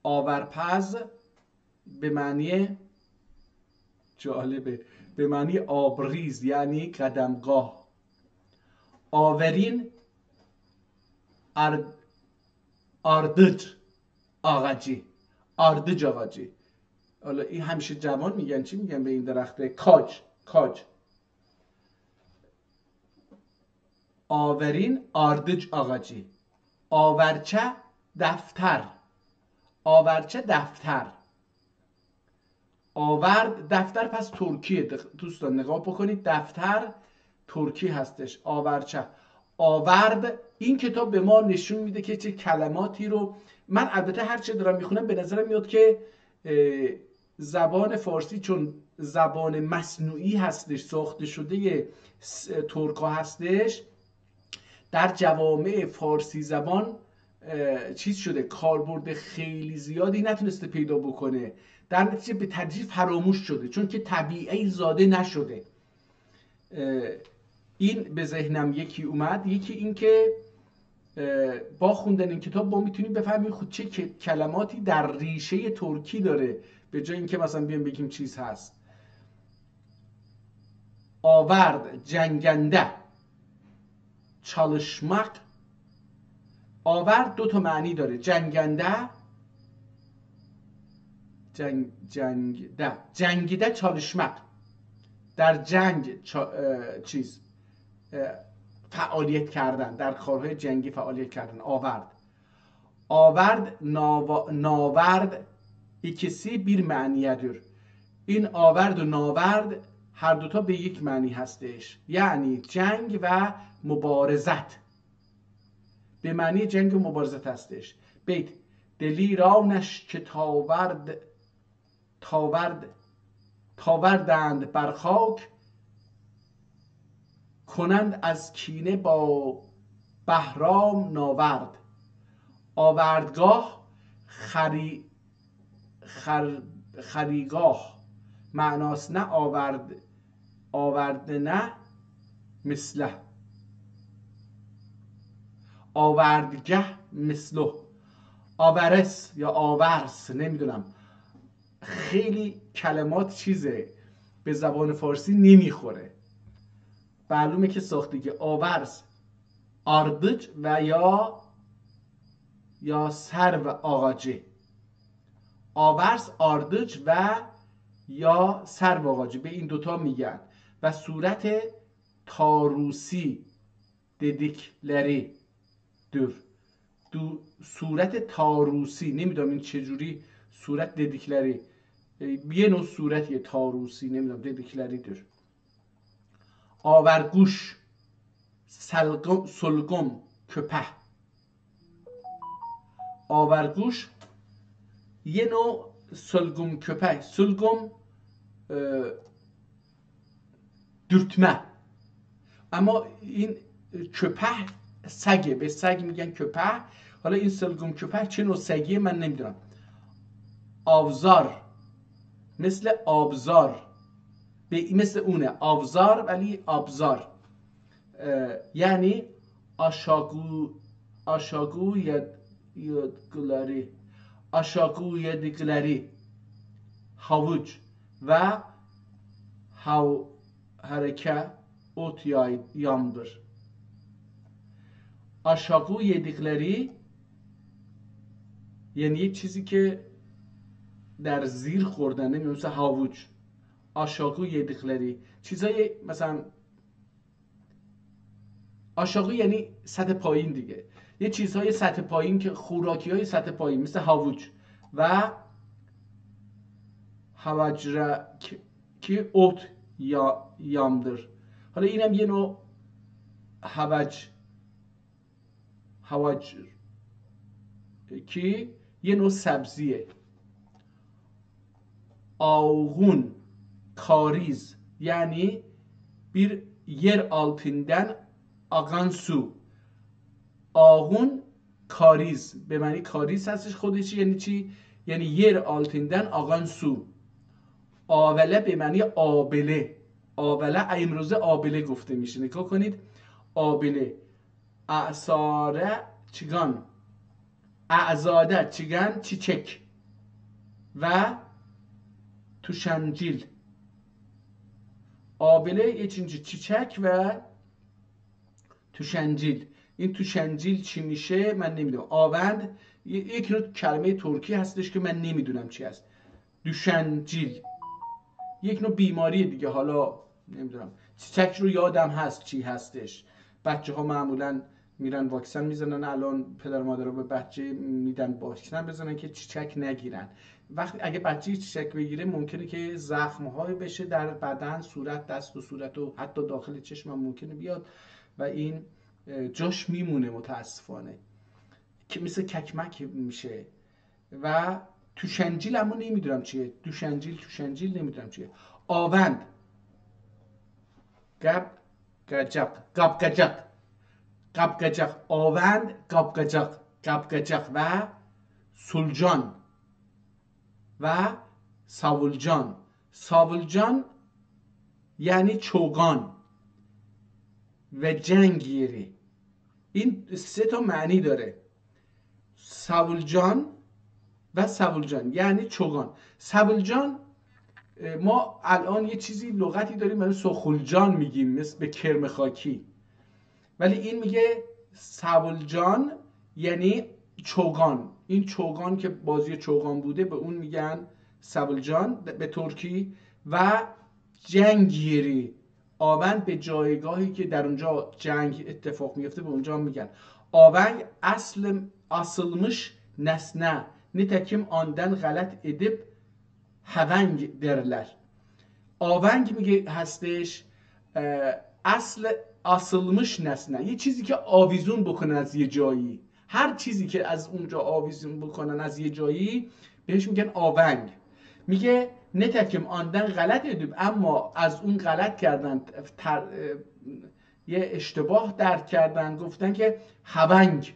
آورپز به معنی جالبه، به معنی آبریز یعنی قدمگاه. آورین آردج آغاجی، آردج آغاجی. حالا این همیشه جوان میگن چی میگن به این درخته؟ کاج. آورین آردج آغاجی. آورچه دفتر، آورد دفتر پس ترکیه. دوستان نگاه بکنید دفتر ترکی هستش. آورچه آورد. این کتاب به ما نشون میده که چه کلماتی رو من البته هر چه دارم میخونم به نظرم میاد که زبان فارسی چون زبان مصنوعی هستش، ساخته شده ترکا هستش، در جوامع فارسی زبان چیز شده، کاربرد خیلی زیادی نتونسته پیدا بکنه، در نتیجه به تدریج فراموش شده چون که طبیعی زاده نشده. این به ذهنم یکی اومد. یکی این که با خوندن این کتاب ما میتونیم بفهمیم خود چه کلماتی در ریشه ترکی داره، به جای اینکه مثلا بیایم بگیم چیز هست. آورد، جنگنده، çalışmak. آورد دو تا معنی داره، جنگنده، جنگیده، çalışmak، در جنگ فعالیت کردن، در کارهای جنگی فعالیت کردن. آورد ناورد ikisi bir ma'niyedir. این آورد و ناورد هر دوتا به یک معنی هستش، یعنی جنگ و مبارزت، به معنی جنگ و مبارزت هستش. بیت دلیرانش که تاوردند بر خاک، کنند از کینه با بهرام ناورد. آوردگاه خریگاه معناست، نه آورده نه مثله. آوردگه مثله. آورس یا آورس نمیدونم، خیلی کلمات چیزه به زبان فارسی نمیخوره. معلومه که ساختگی آورس آردج و یا سرو آغاجه. آورس آردج و یا سرو آغاجه به این دوتا میگن. و صورت تاروسی ددیکلری صورت تاروسی، نمیدونم این چجوری صورت ددیکلری، یه نوع صورتیه تاروسی، نمیدونم ددیکلری دور. آورگوش، سلگم köpeh. آورگوش یه نوع سلگم köpeh. سلگم دورتمه، اما این köpeh سگه، به سگ میگن köpeh. حالا این سلگم köpeh چه نوع سگیه من نمیدونم. آبزار مثل آبزار، مثل اونه آبزار ولی آبزار، یعنی آشاگو یدگلری havuç ve hareke ot yamdır. Aşağı yedikleri یعنی یک چیزی که در زیر خوردن، نمیدونم مثل هاووچ. آشاگو یدیکلری چیزای مثلا آشاگو یعنی سطح پایین دیگه، یه چیزهای سطح پایین که خوراکی های سطح پایین مثل هاووچ و هواجره که اوت یا یامدر. حالا اینم یه نوع هواج که یه نوع سبزیه. آغون کاریز یعنی bir yer altından akan su. آغون کاریز به معنی کاریز هستش خودش. یعنی چی؟ یعنی yer altından akan su. آوله به معنی آبله. آوله امروزه آبله گفته میشه. نگاه کنید آبله. اعصاره چیگان، اعزاده چیگان چیچک و توشنجیل. آبله یه چیچک و توشنجیل. این توشنجیل چی میشه من نمیدونم. آوند یک نوع کلمه ترکی هستش که من نمیدونم چی هست. دوشنجیل یک نوع بیماری دیگه، حالا نمیدونم. چیچک رو یادم هست چی هستش. بچه ها معمولا میرن واکسن میزنن، الان پدر مادر رو به بچه میدن واکسن بزنن که چیچک نگیرن. وقتی اگه بچه چیچک بگیره ممکنه که زخم‌های بشه در بدن، صورت، دست و صورت و حتی داخل چشم هم ممکنه بیاد و این جاش میمونه متاسفانه که مثل ککمک میشه. و توشنجیل اما نمیدونم چیه. توشنجیل نمیدونم چیه. آوند گاب گجق آوند گاب گجق قبقجق و سلجان و ساولجان. ساولجان یعنی چوگان و جنگیری. این 3 تا معنی داره. ساولجان و ساولجان یعنی چوگان. ساولجان ما الان یه چیزی لغتی داریم برای سخولجان میگیم، مثل به کرم خاکی، ولی این میگه ساولجان یعنی چوگان. این چوگان که بازی چوگان بوده به اون میگن ساولجان به ترکی. و جنگیری، آونگ به جایگاهی که در اونجا جنگ اتفاق میفته به اونجا میگن. آونگ asılmış nesne, nitekim ondan غلط edip haveng derler. آونگ میگه هستش اصل asılmış nesne، یه چیزی که آویزون بکنن از یه جایی. هر چیزی که از اونجا آویزون بکنن از یه جایی بهش میگن آونگ. میگه نتکم آندن غلط edip، اما از اون غلط کردن، یه اشتباه درک کردن، گفتن که هونگ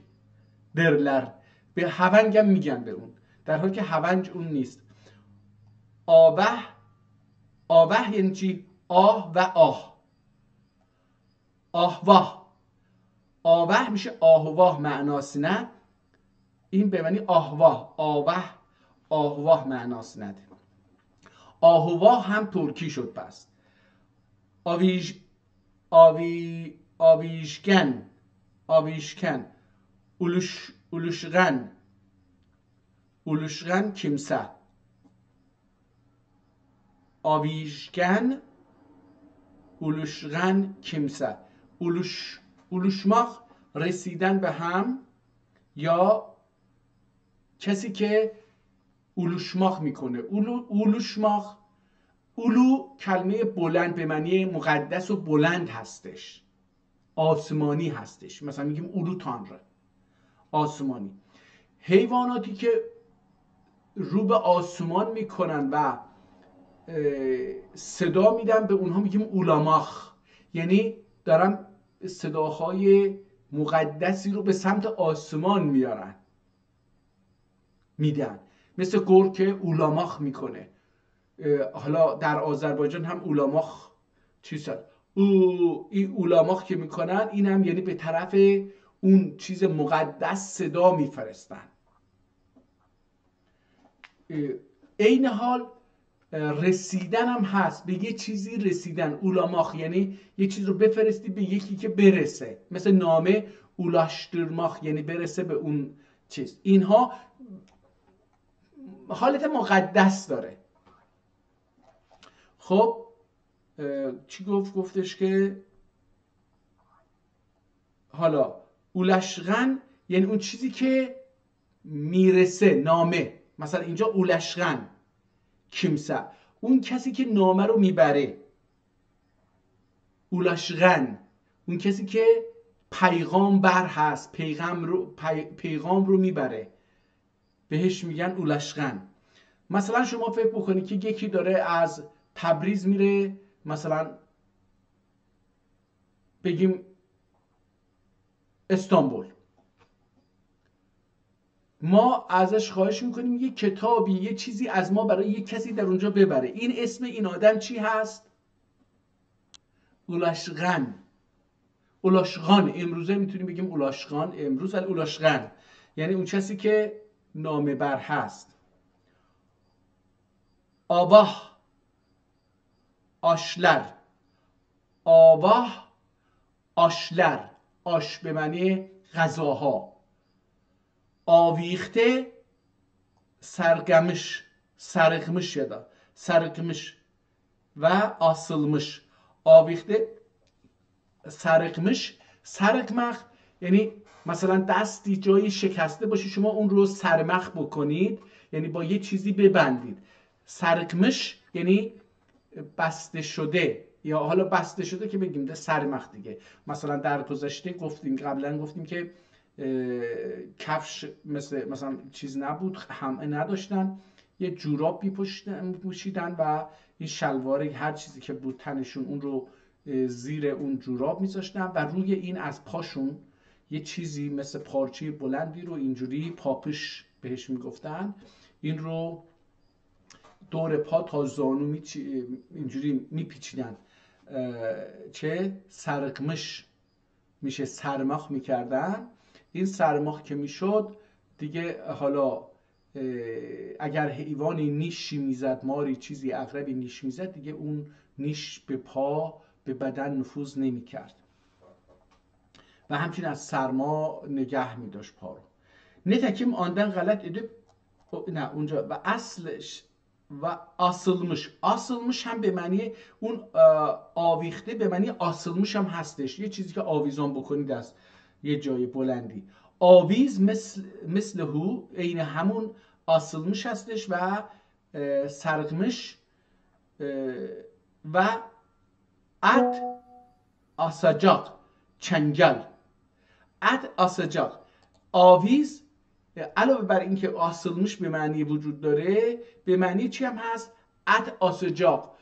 درلر، به هونگ هم میگن به اون، در حالی که هونگ اون نیست. آوه، آوه یعنی چی؟ آه و آه. آهواه، آوه میشه آه و واه معناس نه، این به معنی آهواه. آوه آهواه معناس نده. آهواه هم ترکی شد. پس آویشگن، آویشکن، اولوشغن، اولوشغن kimse. آویشگن، اولوشغن kimse. اولوشماق رسیدن به هم، یا کسی که اولوشماق میکنه. اولوشماق، اولو کلمه بلند به معنی مقدس و بلند هستش، آسمانی هستش. مثلا میگیم اولو تانره، آسمانی. حیواناتی که رو به آسمان میکنن و صدا میدن به اونها میگیم اولاماخ، یعنی دارن صداهای مقدسی رو به سمت آسمان میارن میدن. مثل گرگ که اولاماخ میکنه. حالا در آذربایجان هم اولاماخ چیز هست. این اولاماخ که میکنن این هم یعنی به طرف اون چیز مقدس صدا میفرستن. عین حال رسیدن هم هست، به یه چیزی رسیدن. اولاماخ یعنی یه چیز رو بفرستی به یکی که برسه، مثل نامه اولاشترماخ یعنی برسه به اون چیز. اینها حالت مقدس داره. خب چی گفتش که حالا اولشغن یعنی اون چیزی که میرسه، نامه. مثلا اینجا اولشغن kimse، اون کسی که نامه رو میبره. اولشغن اون کسی که پیغام بر هست، پیغام رو میبره، بهش میگن اولشغن. مثلا شما فکر بکنید که یکی داره از تبریز میره، مثلا بگیم استانبول، ما ازش خواهش میکنیم یه کتابی، یه چیزی از ما برای یه کسی در اونجا ببره. این اسم این آدم چی هست؟ اولاشغن. اولاشغان امروزه میتونیم بگیم اولاشغان امروز، ولی اولاشغن یعنی اون کسی که نامه بر هست. آواه، آشلر. آواه، آشلر، آش به معنی غذاها. آویخته، سرگمش، sarıkmış ya da sarıkmış و asılmış. آویخته، sarıkmış. sarıkmak یعنی مثلا دستی جایی شکسته باشه، شما اون رو سرمخ بکنید، یعنی با یه چیزی ببندید. sarıkmış یعنی بسته شده، یا حالا بسته شده که بگیم سرمخ دیگه. مثلا در گذشته قبلا گفتیم که کفش مثلا چیز نبود، همه نداشتن، یه جوراب میپوشیدن و این شلوار هر چیزی که بود تنشون اون رو زیر اون جوراب میذاشتن و روی این از پاشون یه چیزی مثل پارچه بلندی رو اینجوری پاپش بهش میگفتن، این رو دور پا تا زانو اینجوری میپیچیدن، چه سرقمش میشه، سرماخ میکردن. این سرماخ که میشد دیگه، حالا اگر حیوانی نیشی میزد، ماری چیزی عقربی نیش میزد، دیگه اون نیش به پا به بدن نفوذ نمیکرد و همچنین از سرما نگه میداشت پا رو. نتکیم آندن غلط اده نه اونجا و اصلش و آسلمش هم به معنی اون آویخته، به معنی آسلمش هم هستش، یه چیزی که آویزان بکنید از یه جای بلندی. آویز مثل هو عین همون آسلمش هستش و سرقمش و ات آساجاق چنگل. ات آساجاق آویز علاوه بر اینکه آسلمش به معنی وجود داره، به معنی چی هم هست؟ ات آساجاق،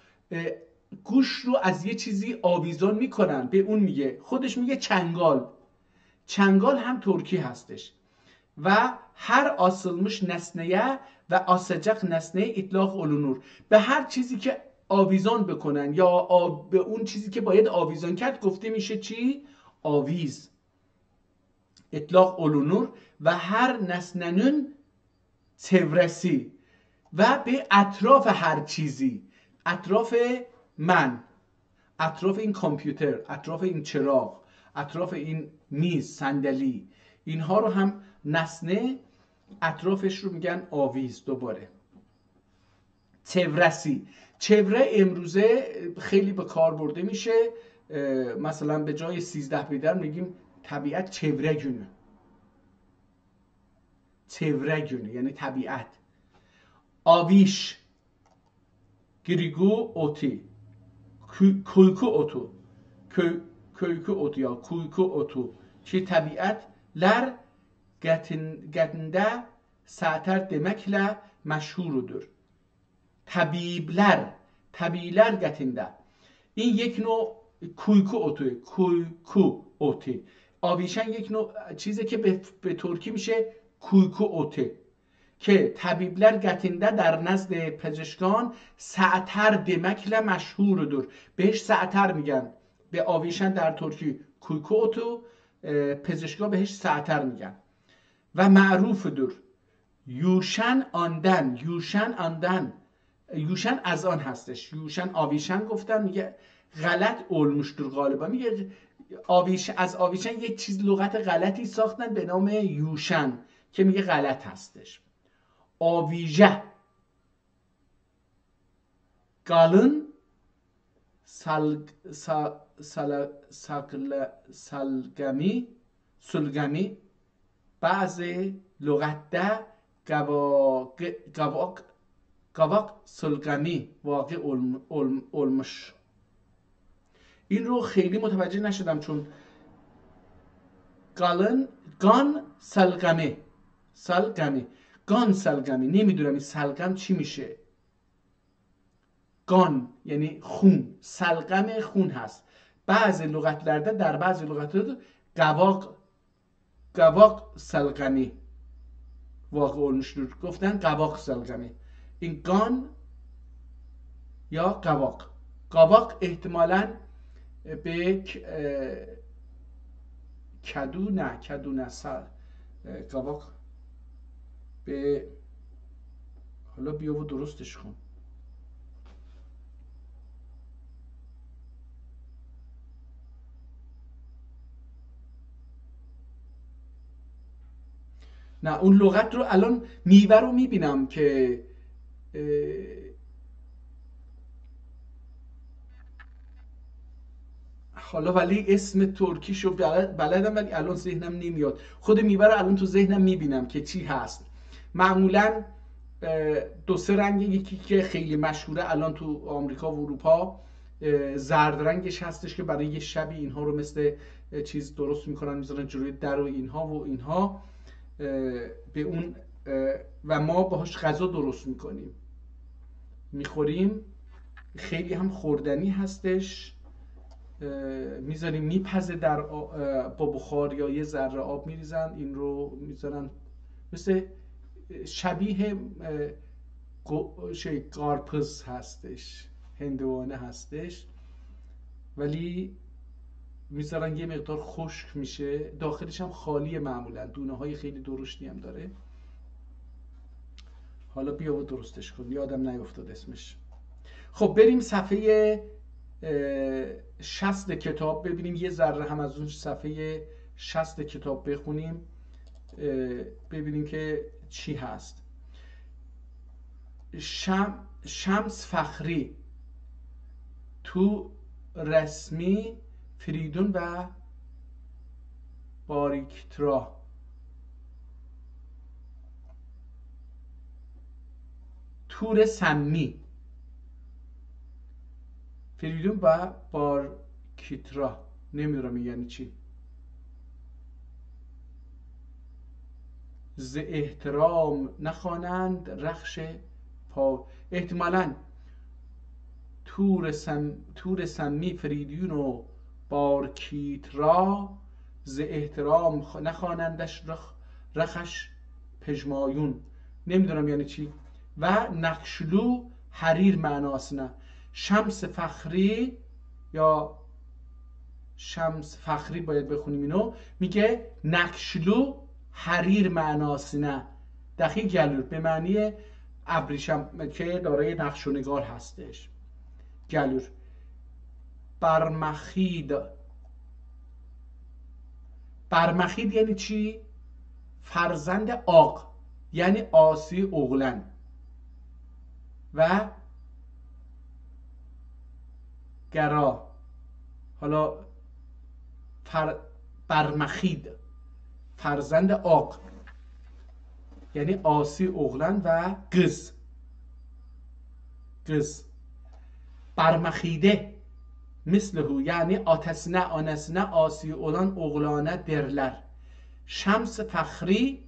گوش رو از یه چیزی آویزان میکنن، به اون میگه، خودش میگه چنگال. چنگال هم ترکی هستش و هر آسلمش نسنیه و آسجق نسنیه اطلاق اولونور، به هر چیزی که آویزان بکنن یا به اون چیزی که باید آویزان کرد گفته میشه چی؟ آویز، اطلاق اولونور. و هر نسننون تورسی و به اطراف هر چیزی، اطراف من، اطراف این کامپیوتر، اطراف این چراغ، اطراف این میز، صندلی، اینها رو هم نسنه اطرافش رو میگن آویز. دوباره تورسی، چوره امروزه خیلی به کار برده میشه، مثلا به جای 13 بیدر میگیم طبیعت چوره گونه، چوره گونه یعنی طبیعت. آویش، گریگو اوتی، کویکو اوتو، کویکو اوتو یا کویکو اوتو چی طبیعت لر گتنده ساتر demekle مشهورdur. طبیبler گتنده، این یک نوع کویکو اوتوه، کویکو اوتی. آویشن یک نوع چیزه که به ترکی میشه کویکو اوته، که طبیبler گتنده در نزد پزشکان سعتر دمکل مشهور دور، بهش سعتر میگن. به آویشن در ترکی کویکو اوتو، پزشکا بهش سعتر میگن. و معروف دور یوشن آندن، یوشن از آن هستش، یوشن آویشن گفتن، میگه غلط اولمشتور غالبا، میگه از آویشن یک چیز لغت غلطی ساختن به نام یوشن که میگه غلط هستش. آویژه، گالن، سلگمی، بعضی لغت ده گواق سلگمی واقع علمش. این رو خیلی متوجه نشدم چون گان سلگمی، گان سلگمی، نمیدونم این سلگم چی میشه. گان یعنی خون، سلگم خون هست. بعضی لغتلerde در بعضی لغتلerde گواق سلگمی واقع olmuştur گفتن، گواق سلگمی. این گان یا گواق احتمالاً به کدو نه گواق به، حالا بیا و درستش کن. نه اون لغت رو الان میوه رو میبینم که حالا ولی اسم ترکیشو بلدم ولی الان ذهنم نمیاد. خود میوه رو الان تو ذهنم میبینم که چی هست. معمولا دو سه رنگ، یکی که خیلی مشهوره الان تو آمریکا و اروپا زرد رنگش هستش که برای یه شبی اینها رو مثل چیز درست میکنن، میذارن جلوی در و اینها به اون و ما باهاش غذا درست میکنیم میخوریم. خیلی هم خوردنی هستش. میذاریم میپزه در با بخار یا یه ذره آب میریزن، این رو میذارن مثل شبیه قارپز هستش، هندوانه هستش، ولی میذارن یه مقدار خشک میشه، داخلش هم خالیه، معمولا دونه های خیلی درشتی هم داره. حالا بیا و درستش کن، یادم نیفتاد اسمش. خب بریم صفحه 60 کتاب ببینیم، یه ذره هم از اون صفحه 60 کتاب بخونیم ببینیم که چی هست. شمس فخری، تو رسمی، فریدون و باریکترا. تور سمی، فریدون و باریکترا، نمیدونم یعنی چی. ز احترام نخوانند رخش پا، احتمالاً تور سمی، فریدون و بارکیترا ز احترام نخوانندش رخش پژمایون، نمیدونم یعنی چی. و نقشلو حریر معناست نه. شمس فخری یا شمس فخری باید بخونیم اینو، میگه نقشلو حریر معناست نه. دقیق گلور به معنی ابریشم که دارای نقش و نگار هستش. گلور. برمخید، برمخید یعنی چی؟ فرزند آق، یعنی آسی اغلن. و گرا، حالا برمخید فرزند آق یعنی آسی اغلن و قز. برمخیده مثلهو یعنی آتسنه آنسنه آسی اولان اغلانه درلر. شمس فخری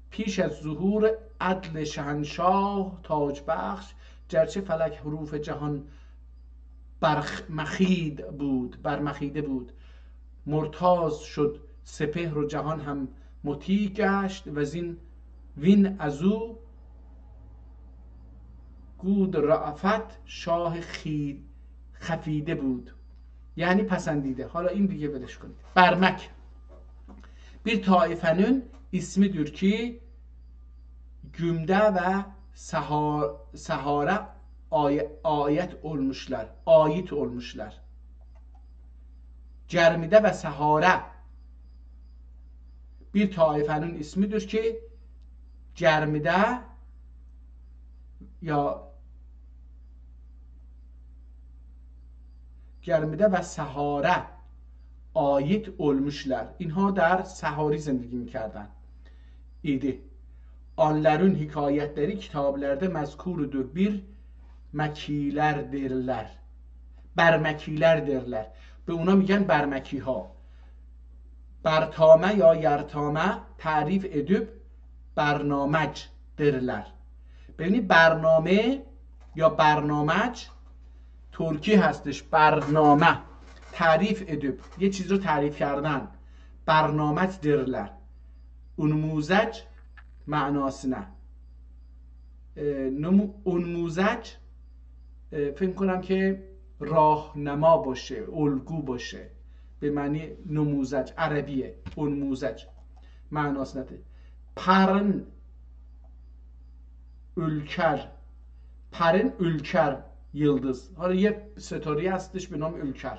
پیش از ظهور عدل شهنشاه تاج بخش، گرچه فلک حروف جهان برمخیده بود. مرتاض شد سپهر و جهان هم مطیع گشت، و وین ازو گود رأفت شاه خفیده بود، یعنی پسندیده. حالا این دیگه ولش کنید. برمک bir taifenin ismidir ki gümde ve sahara ait olmuşlar. Cermide ve sahara bir taifenin ismidir ki Cermide ve sahara ait olmuşlar. اینها در سحاری زندگی میکردن. ایده آنların hikayetleri kitablerde mezkurudur. Bir mekiler derler. برمکیler derler. به اونا میگن برمکی ها. برتامه یا یرتامه تعریف ادب برنامج derler. ببینید برنامه یا برنامج ترکی هستش. برنامه تعریف ادب، یه چیز رو تعریف کردن. برنامج derler. انموزج معناست نه. انموزج فکر کنم که راهنما باشه، الگو باشه، به معنی نموزج عربیه. انموزج معناست نده. پرن ülker، پرن ülker یلدز. حالا یه ستاره هستش به نام ülker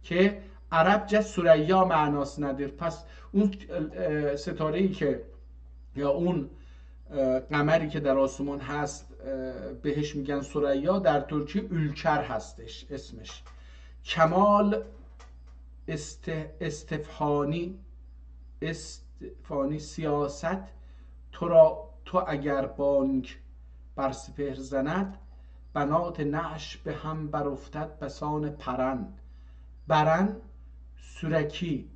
که عربجه ثریا معناست نداره. پس اون ستاره‌ای که یا اون قمری که در آسمان هست بهش میگن ثریا، در ترکی ülker هستش اسمش. کمال استفهانی سیاست تو اگر بانگ بر سپهر زند، بنات نعش به هم برافتد بسان پرن. برن süreki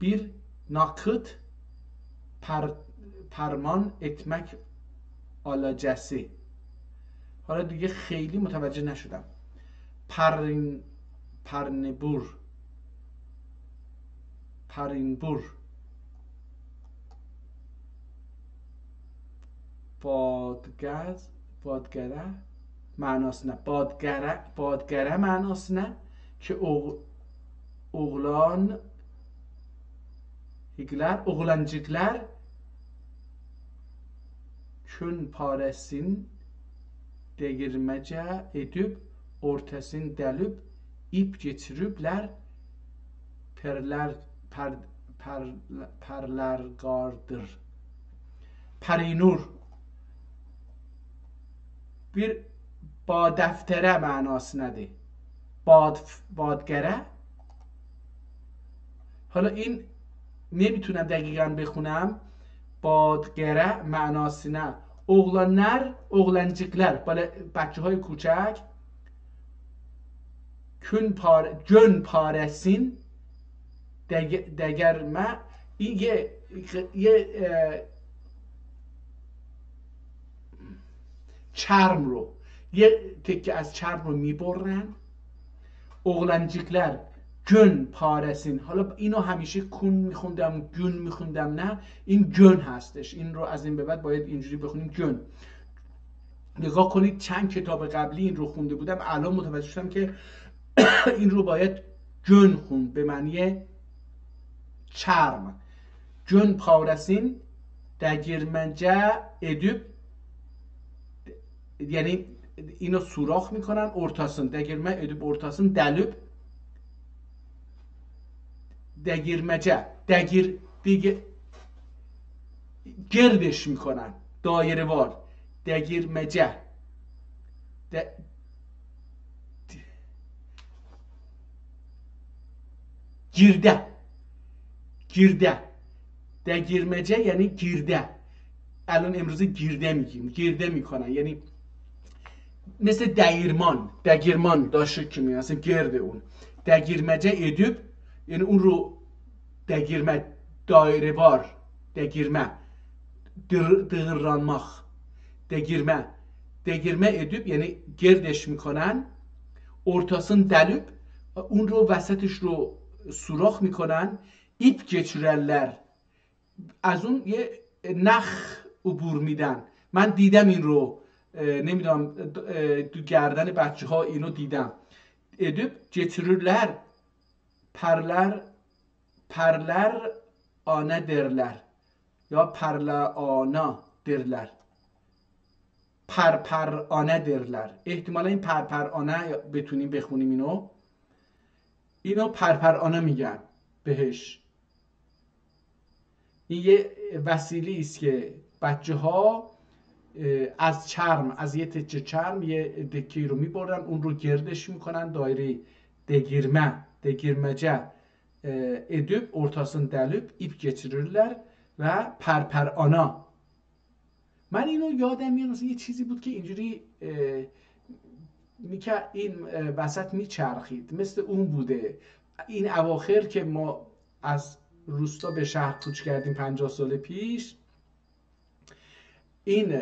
bir nakıt پرمان etmek alacası. حالا دیگه خیلی متوجه نشدم. پرنبور، پرینبور، بادگز، بادگره معناست نه، بادگره معناست نه که oğlan higler, oğlancıklar kün paresin değirmece edip ortasını delip ip geçiripler perlergardır. Perinur bir badeftere manası nedir? بادگره. حالا این نمیتونم دقیقا بخونم. بادگره معناسی نه. oğlanlar, oğlancıklar بچه های کوچک گön paresin دگرمه. این یه چرم رو، یه تکه از چرم رو میبرن. oğlancıklar گön paresin. حالا اینو همیشه کون میخوندم گون میخوندم، نه این گön هستش. این رو از این به بعد باید اینجوری بخونیم گön. نگاه کنید چند کتاب قبلی این رو خونده بودم، الان متوجه شدم که این رو باید گön خوند به معنی چرم. گön paresin دگرمنجه ادوب، یعنی اینو سوراخ میکنن. ortasın دگرمه ادوب ortasın delip دگرمجه دیگه گردش میکنن دایره وار. دگرمجه گرده دگرمجه یعنی گرده. الان امروزه گرده میگیم، گرده میکنن یعنی مثل دگرمان داشته که میگن مثل گرد اون. دگرمجه ادوب یعنی اون رو دگرمه دایره بار، دگرمه دغرانماخ، دگرمه ادوب یعنی گردش میکنن. ortasını delip اون رو وسطش رو سوراخ میکنن. ip geçirerler از اون یه نخ عبور میدن. من دیدم این رو، نمیدونم تو گردن بچه ها اینو دیدم. ادوب geçirirler perler ana derler یا perlana derler. پرپرانه درلر. احتمالا این پرپرانه بتونیم بخونیم. اینو پرپرانه میگن بهش. این یه وسیله است که بچه ها از چرم، از یه تکه چرم یه دکه‌ای رو میبرن، اون رو گردش میکنن دایره دگirmece edip ortasını delip ip geçirirler و پرپرآنا. من اینو یادم میاد یه چیزی بود که اینجوری این وسط میچرخید، مثل اون بوده. این اواخر که ما از روستا به شهر کوچ کردیم 50 سال پیش، این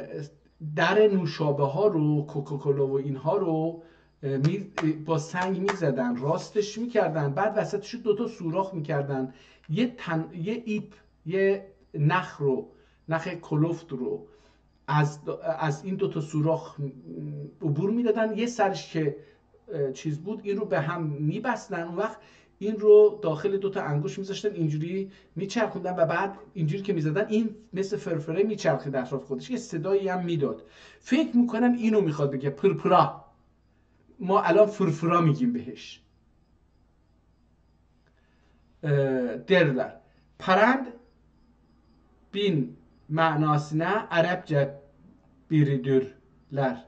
در نوشابه ها رو، کوکاکولا و اینها رو با سنگ میزدن، راستش میکردن، بعد وسطش رو دوتا سوراخ میکردن، یه ایپ، یه نخ کلفت رو از این دوتا سوراخ عبور میدادن. یه سرش که چیز بود این رو به هم میبستن، اون وقت این رو داخل دوتا انگوش میذاشتن، اینجوری میچرخوندن و بعد اینجوری که میزدن این مثل فرفره میچرخید اطراف خودش، یه صدایی هم میداد. فکر میکنم اینو میخواد بگه، پرپرا. ما الان فرفرا میگیم بهش. derler. Parand bin manasına Arapça biridirler.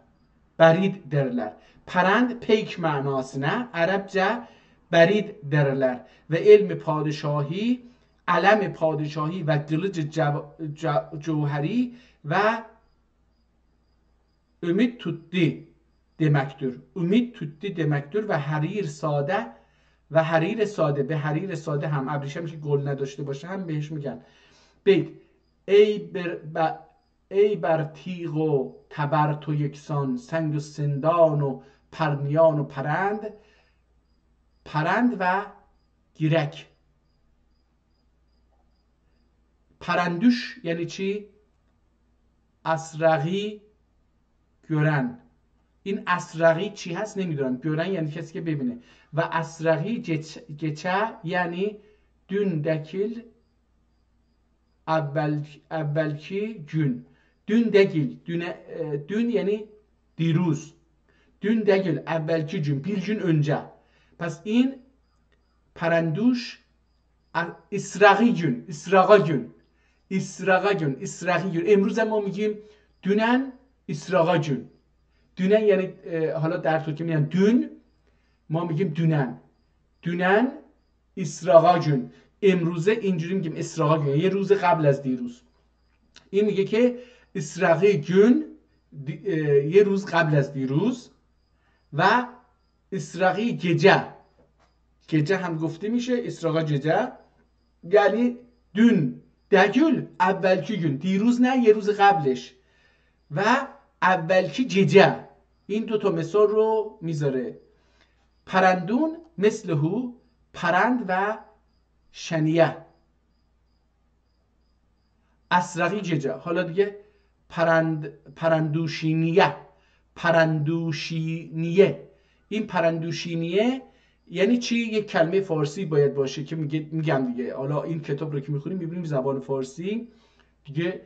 Berid derler. Parand pek manasına Arapça berid derler. Ve ilmi padişahi, علم پادشاهی و قلج جوهری و ümit tutti demektir. Ümit tutti demektir ve harir sade و حریر ساده. به حریر ساده هم ابریشمی که گل نداشته باشه هم بهش میگن. بیت ای بر تیغ و تبر تو یکسان، سنگ و سندان و پرنیان و پرند، پرند و گیرک. پرندوش یعنی چی؟ اسرقی گرن. این اسرقی چی هست نمیدونم. گرن یعنی کسی که ببینه. و اسرقی گچه یعنی دün dekil evvelki gün. Dün değil. Dün yani دیروز. Dün değil evvelki gün. Bir gün önce. Pes in پرندوش اسرقی gün. اسرقا gün. اسرقا gün. اسرقی gün. امروز ما میگیم dünən اسرقا gün. dünən یعنی حالا در ترکی میگن dün ما میگیم dünən. dünən اسرقا gün. امروزه اینجوری میگیم اسرقا gün. یه روز قبل از دیروز. این میگه که اسرقی gün یه روز قبل از دیروز و اسرقی gece. gece هم گفته میشه اسرقا gece یعنی dün değil evvelki gün. دیروز نه یه روز قبلش. و evvelki gece. این دوتا مثال رو میذاره. پرندون مثلهو پرند و شنیه. اسرقی gece. حالا دیگه پرندوشینیه. پرندوشینیه. این پرندوشینیه یعنی چی؟ یک کلمه فارسی باید باشه که میگم دیگه. حالا این کتاب رو که میخونیم میبینیم زبان فارسی دیگه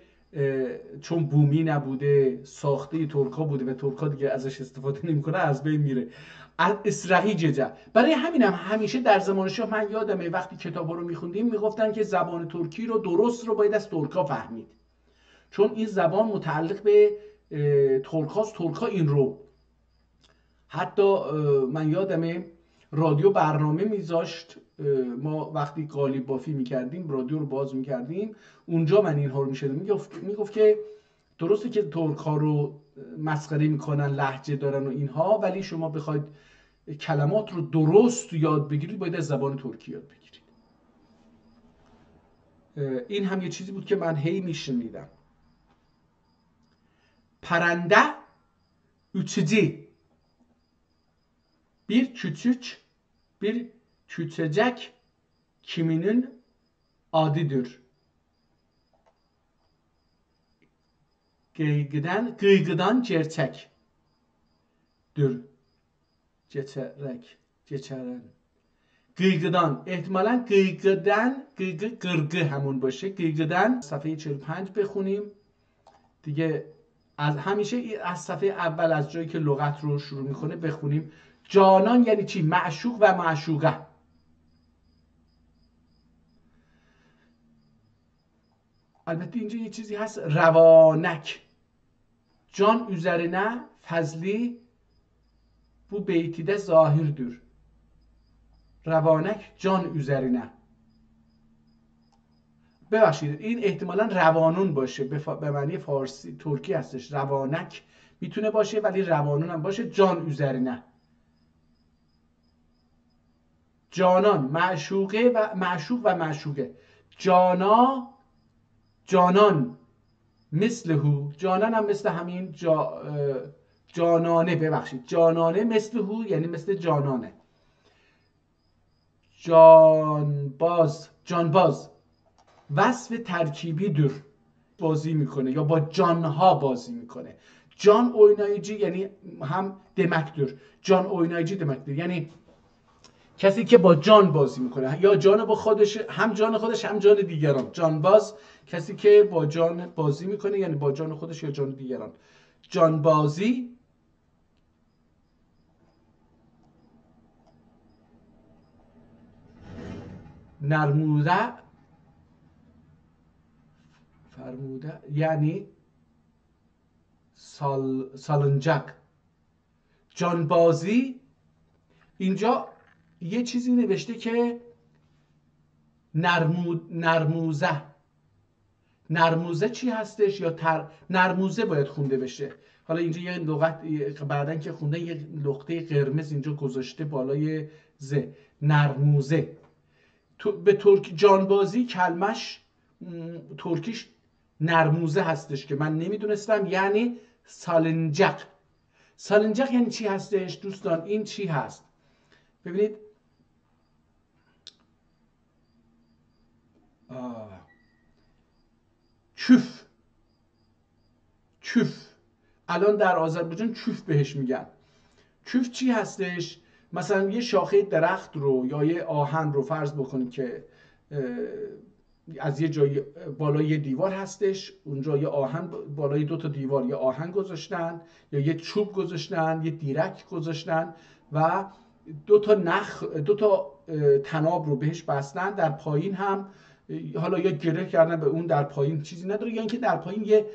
چون بومی نبوده ساخته ترکا بوده و ترکا دیگه ازش استفاده نمیکنه از بین میره. اسرقی gece. برای همینم همیشه در زمان شاه من یادمه وقتی کتابا رو میخوندیم میگفتن که زبان ترکی رو درست رو باید از ترکا فهمید. چون این زبان متعلق به ترکاست. ترکا این رو حتی من یادمه رادیو برنامه میذاشت. ما وقتی قالیب بافی میکردیم رادیو رو باز میکردیم اونجا من اینها رو میشدم. میگفت که درسته که ترکا رو مسخره میکنن لهجه دارن و اینها ولی شما بخواید کلمات رو درست یاد بگیرید باید از زبان ترکی یاد بگیرید. این هم یه چیزی بود که من هی میشنیدم. پرنده uçucu. Bir küçük bir küçecek kiminin adıdır. Gıygıdan gerçektir. Geçeren. Gıygıdan. احتمالاً gıygıdan gırgı همون باشه. gıygıdan صفحه 45 بخونیم. دیگه از همیشه از صفحه اول از جایی که لغت رو شروع میکنه بخونیم. جانان یعنی چی؟ معشوق و معشوقه. البته اینجا یه چیزی هست روانک. Can üzerine fazli bu beytide zahirdir. روانک جان üzerine. ببخشید این احتمالاً روانون باشه به معنی فارسی ترکی هستش. روانک میتونه باشه ولی روانون هم باشه. جان üzerine. جانان معشوقه و معشوق و معشوقه. جانان مثلهو. جانان هم مثل همین جانانه. ببخشید جانانه مثلهو یعنی مثل جانانه. جانباز وصف ترکیبی دور بازی میکنه یا با جانها بازی میکنه. جان اوینایجی یعنی هم دمکدور. جان اوینایجی دمکدور یعنی کسی که با جان بازی میکنه یا جان با خودش هم جان خودش هم جان دیگران. جانباز کسی که با جان بازی میکنه یعنی با جان خودش یا جان دیگران. جانبازی نرموده فرموده یعنی سالنجک. جانبازی اینجا یه چیزی نوشته که نرموزه چی هستش یا نرموزه باید خونده بشه. حالا اینجا یه لغت بعدن که خونده یه نقطه قرمز اینجا گذاشته بالای ز. نرموزه به ترکی جانبازی کلمش ترکیش نرموزه هستش که من نمیدونستم یعنی سالنجق. سالنجق یعنی چی هستش دوستان؟ این چی هست؟ ببینید چوف. چوف الان در آذربایجان چوف بهش میگن. چوف چی هستش؟ مثلا یه شاخه درخت رو یا یه آهن رو فرض بکنید که از یه جایی بالای یه دیوار هستش، اونجا یه آهن بالای 2 تا دیوار یه آهن گذاشتن یا یه چوب گذاشتن، یه دیرک گذاشتن و 2 تا تناب رو بهش بستن. در پایین هم حالا یا گره کردن به اون، در پایین چیزی نداره، یا اینکه در پایین یه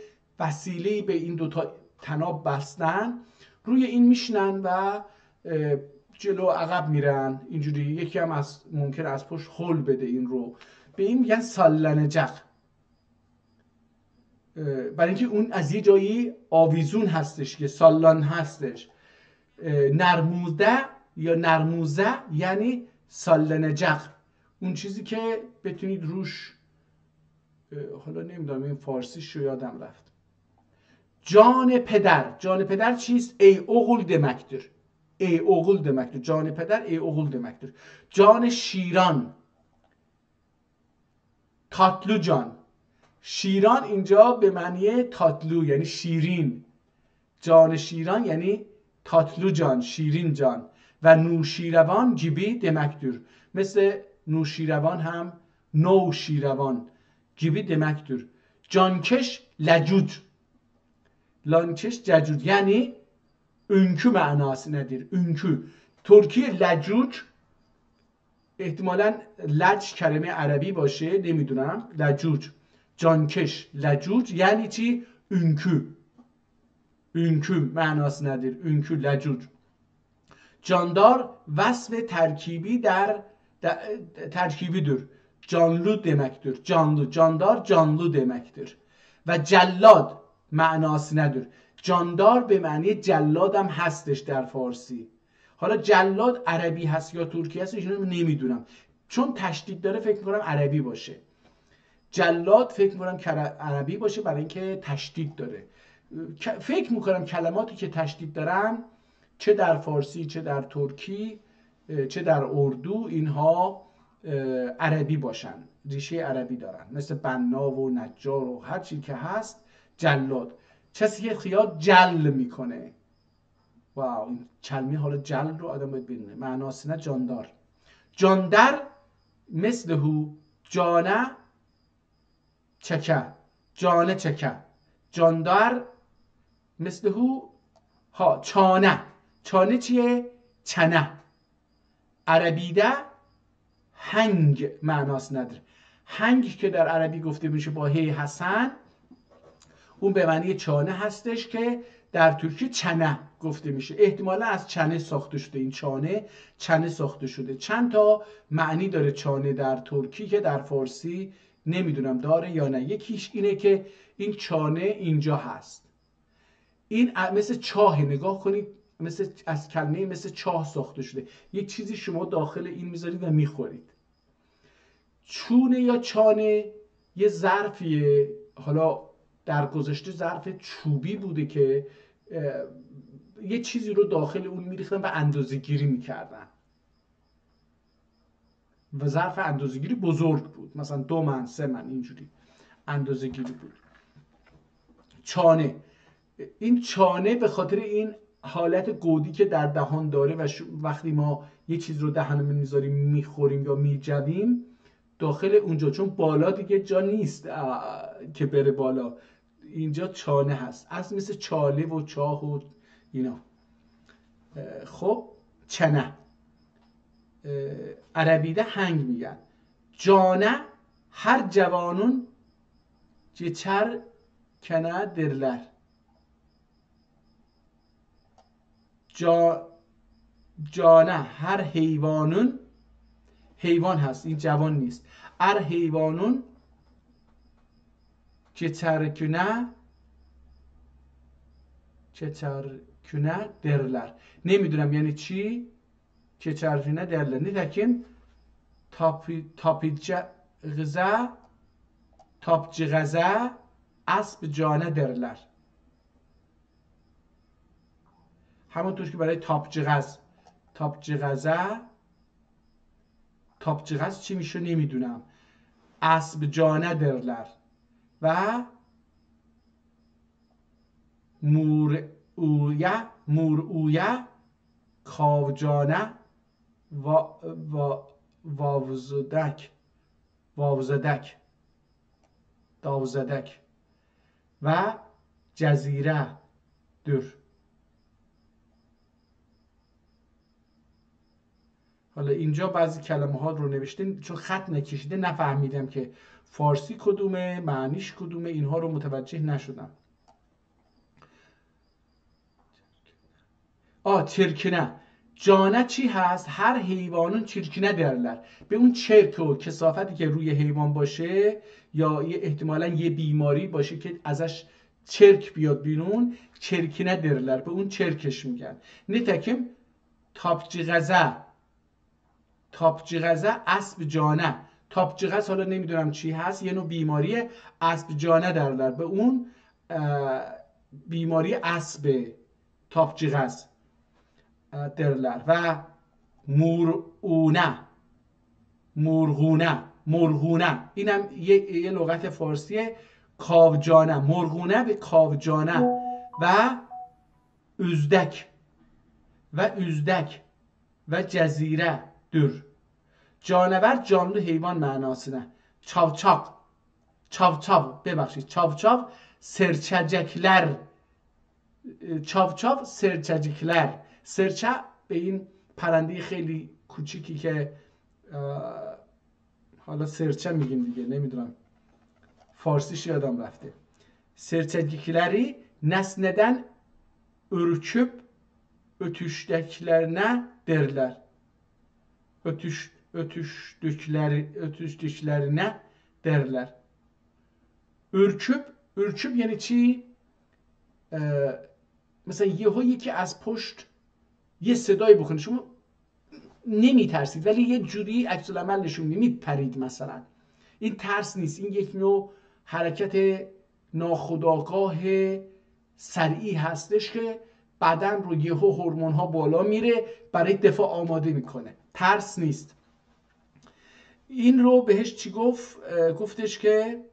وسیله‌ای به این 2 تا تناب بستن، روی این میشنن و جلو عقب میرن اینجوری. یکی هم ممکن از پشت هل بده این رو، به این میگن سالنجق. برای اینکه اون از یه جایی آویزون هستش که سالان هستش. نرموده یا نرموزه یعنی سالنجق، اون چیزی که بتونید روش، حالا نمیدونم این فارسیش رو یادم رفت. جان پدر. جان پدر چیست؟ ای اوغول دمکتر. ای اوغول دمکتر. جان پدر ای اوغول دمکتر. جان شیران، تاتلو جان. شیران اینجا به معنی تاتلو یعنی شیرین. جان شیران یعنی تاتلو جان، شیرین جان. و نوشیروان گیبی دمکتر. مثل نوشیروان هم نوشیروان گیبی دمکتر. جانکش لجوج. لانکش ججوج یعنی ünkü manası nedir? Ünkü. ترکی لجوج احتمالاً لج کلمه عربی باشه، نمیدونم. لجوج، جانکش لجوج یعنی چی؟ ünkü. ünkü manası nedir? ünkü لجوج. Candar vasf terkibi terkibidir. Canlı demektir. Canlı. Candar canlı demektir. و جلاد معناس نداره. جاندار به معنی جلاد هم هستش در فارسی. حالا جلاد عربی هست یا ترکی هست اینو نمیدونم، چون تشدید داره فکر میکنم عربی باشه. جلاد فکر میکنم عربی باشه برای اینکه تشدید داره. فکر میکنم کلماتی که تشدید دارن چه در فارسی چه در ترکی چه در اردو اینها عربی باشن، ریشه عربی دارن، مثل بنا و نجار و هر چی که هست. جلاد کسی که خیال جل میکنه. واو، این کلمه حالا جل رو آدم باید بدونه معناش نه. جاندار. جاندر مثله جانه چکه. جانه چکه. جاندار مثله ها چانه. چانه چیه؟ چنه. عربیده هنگ معناس نداره. هنگ که در عربی گفته میشه با هی حسن، اون به معنی چانه هستش که در ترکی چنه گفته میشه. احتمالا از چنه ساخته شده. این چنه ساخته شده. چند تا معنی داره چانه در ترکی که در فارسی نمیدونم داره یا نه. یکیش اینه که این چانه اینجا هست. این مثل چاه، نگاه کنید، مثل از کلمه مثل چاه ساخته شده. یک چیزی شما داخل این میذارید و میخورید. چونه یا چانه یه ظرفیه، حالا در گذشته ظرف چوبی بوده که یه چیزی رو داخل اون میریختن و اندازه‌گیری میکردن و ظرف اندازه‌گیری بزرگ بود، مثلا 2 من 3 من اینجوری اندازه‌گیری بود. چانه، این چانه به خاطر این حالت گودی که در دهان داره و وقتی ما یه چیز رو دهنمون میذاریم میخوریم یا میجویم داخل اونجا، چون بالا دیگه جا نیست که بره بالا، اینجا چانه هست. از مثل چاله و چاه و اینا. خب چنه عربیده هنگ میگن. جانه her جوانون geçer kene derler. جانه هر حیوانون، حیوان هست این جوان نیست، هر حیوانون geçer kene derler. نمیدونم یعنی چی geçer kene derler. Nitekim tapcıgaza اسب جانه درلر. همونطور که برای تاپجغز چی میشه نمیدونم. اسب جانه درler و مور اویه کاوجانه واوزدک و جزیره دور. حالا اینجا بعضی کلمه ها رو نوشته چون خط نکشیده نفهمیدم که فارسی کدومه، معنیش کدومه، اینها رو متوجه نشدم. چرکنه. جانه چی هست؟ هر حیوانون چرکنه درلر. به اون چرک و کثافتی که روی حیوان باشه یا احتمالاً یه بیماری باشه که ازش چرک بیاد بیرون، چرکنه درلر. به اون چرکش میگن. نتکم تاپچیغزه اسب جانه. تاپچیغز حالا نمیدونم چی هست، یه نوع بیماریه. اسب جانه درلر. به اون بیماری اسب تاپچیغز درلر. و مرغونه اینم یه لغت فارسیه. کاوجانه، مرغونه به کاوجانه و üzdek و جزیره دور. جانور جانلو حیوان معناسına. Çavçav serçecekler. çavçav serçecekler. سرچه به این پرنده خیلی کوچیکی که حالا سرچه میگیم دیگه، نمیدونم فارسیش یادم رفته. Serçecikleri nesneden ürküp ötüşdüklerine derler. Ötüştüklerine derler. ürküp یعنی چی؟ مثلا یکی از پشت یه صدایی بکنه، شما نمیترسید ولی یه جوری عکس العمل نشون میپرید مثلا. این ترس نیست، این یک نوع حرکت ناخودآگاه سریعی هستش که بدن رو یهو هورمون ها بالا میره، برای دفاع آماده میکنه. ترس نیست. این رو بهش چی گفتش که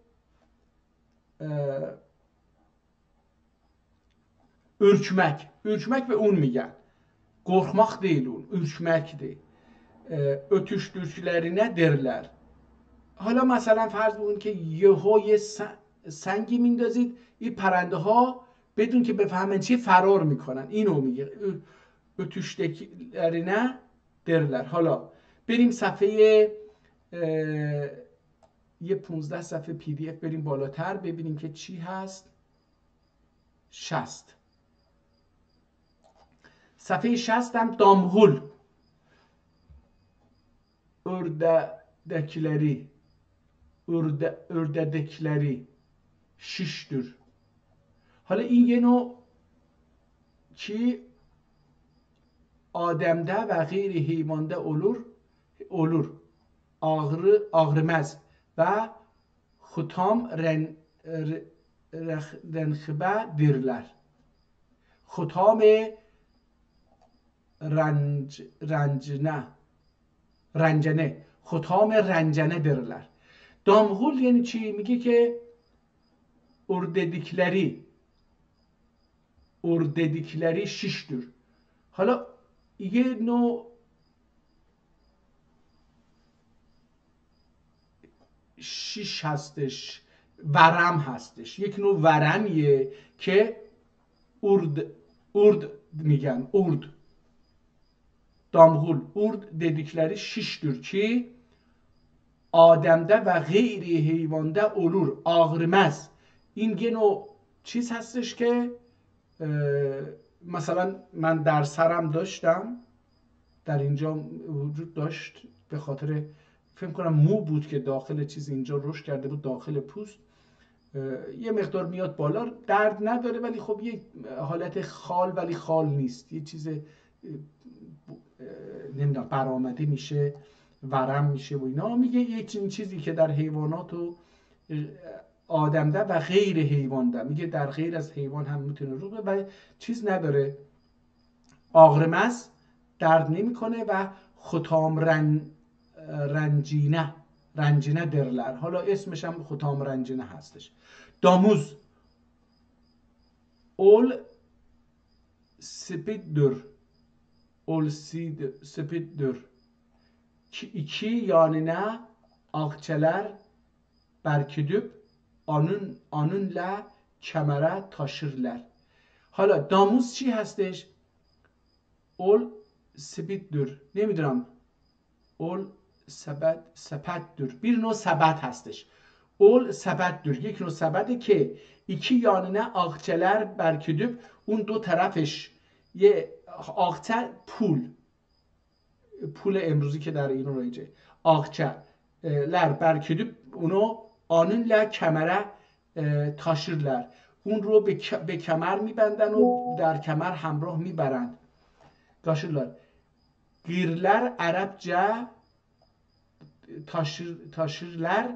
ürkmek به اون میگن. Korkmak değil اون، ürkmekdir. Ötüştüklerine derler. حالا مثلا فرض بگون که یهو یه سنگی میندازید، این پرنده ها بدون که بفهمن چی فرار میکنن. اینو میگه ötüştüklerine derler. حالا بریم صفحه یه 15 صفحه پی دی اف بریم بالاتر ببینیم که چی هست. 60 صفحه 60 هم damhul ördekleri şiştir. حالا این یه نوع چی آدمده و غیر حیوانده olur ağrımaz و ختام رنخبه dirler. ختام رنجنه ختام رنجنه درler. دامغول یعنی چی؟ میگه که ارددikleri şiştir. حالا یه نوع شیش هستش، ورم هستش، یک نوع ورمیه که urd میگن. damğul dedikleri şiştir ki آدمده و غیر حیوانده olur ağrımaz. این یه نوع چیز هستش که مثلا من در سرم داشتم، در اینجا وجود داشت، به خاطر فکر کنم مو بود که داخل چیز اینجا رشد کرده بود، داخل پوست یه مقدار میاد بالا، درد نداره ولی خب یه حالت خال، ولی خال نیست، یه چیز نمیدونم برآمده میشه، ورم میشه و اینا. میگه یه چیزی که در حیوانات و آدمده و غیر حیوانده، میگه در غیر از حیوان هم میتونه رو بده و چیز نداره، آغرمز، درد نمیکنه و ختام رنجینه رنجینه درلر. حالا اسمش هم ختام رنجینه هستش. داموز اول سپیددür. Ol sepiddir. İki yanına akçeler berkidip onunla kemere taşırlar. حالا داموز چی هستش؟ اول سپیددür. نمیدونم. اول سپددür. Bir نوع سبد هستش. اول سپددür. یک نوع سبده که iki yanına akçeler berkidip اون دو طرفش یه آقچه پول امروزی که در ایران رایجه آقچه لر برکدیپ اونو آنونla کمره تاشırlar. اون رو به کمر میبندن و در کمر همراه میبرند. تاشırlar. گیرلر عربچه تاشırlar.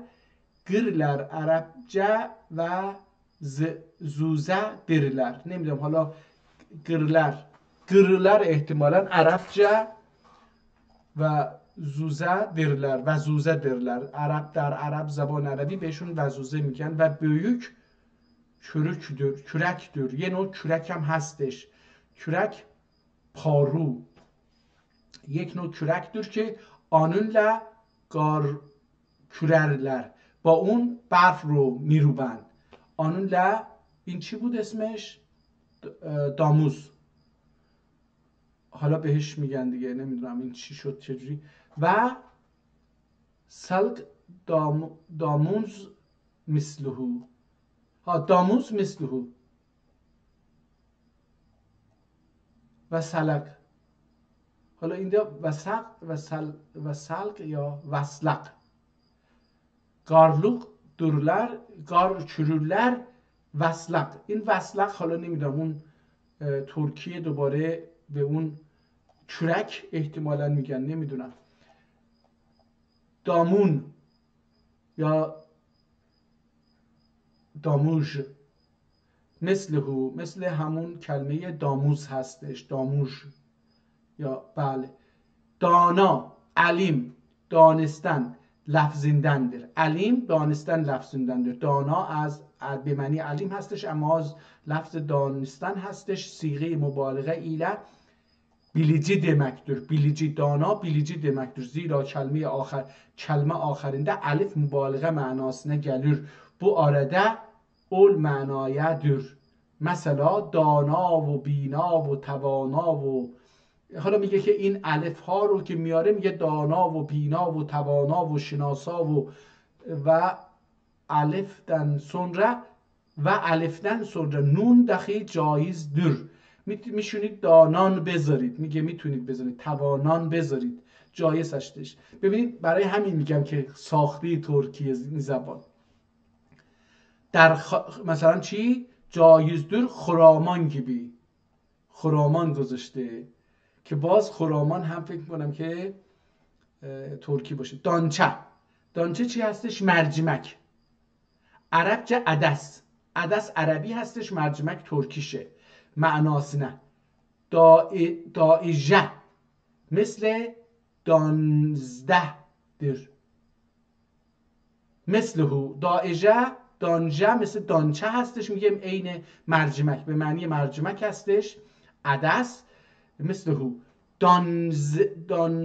گیرلر عربچه و زوزه درler. نمیدونم حالا گرلر احتمالاً عربچه و زوزه درler. عرب در عرب زبان عربی بهشون وزوزه میگن و büyük kürektir. یه نوع کürek هم هستش. کürek پارو. یک نوع kürektir که آنونla gar kürerler. با اون برف رو میروبند. آنونla این چی بود اسمش؟ داموز. حالا بهش میگن دیگه نمیدونم این چی شد چجوری. و سلق داموز مثلهو. داموز مثلهو و سلق. حالا اینجا و سلق یا وسلق. گارلوق درلر گار چرولر وسلق. این وسلق حالا نمیدونم اون ترکیه دوباره به اون کürek احتمالاً میگن نمیدونم. دامون یا داموژ مثلهو مثل همون کلمه داموز هستش. داموژ یا بله. دانا علیم دانستن لفظیندندر. علیم دانستن لفظیندندر. دانا از به معنی علیم هستش اما از لفظ دانستن هستش. صیغه مبالغه ایله bilici demektir. Bilici dana bilici demektir. Zira kelime axirində alif mübaliğə mənasına gəlir. Bu arada ol mənayadır. Mesela dana و بینا و توانا و حالا میگه که این الف ها رو که میاره میگه دانا و بینا و توانا و شناسا و الفten sonra و الفten sonra نون دخی جایزدür. میشونید دانان بذارید. میگه میتونید بذارید. توانان بذارید. جایز هستش. ببینید برای همین میگم که ساخته ترکی زبان در مثلا چی؟ جایزدür خرامان gibi. خرامان گذاشته که باز خرامان هم فکر کنم که ترکی باشه. دانچه. دانچه چی هستش؟ مرجمک. عربچه عدس. عدس عربی هستش. مرجمک ترکیشه. معناسına دائجه مثل دانزدهdir. مثلهو دائجه دانجه مثل دانچه هستش. میگیم عین مرجمک به معنی مرجمک هستش. عدس مثلهو دانزده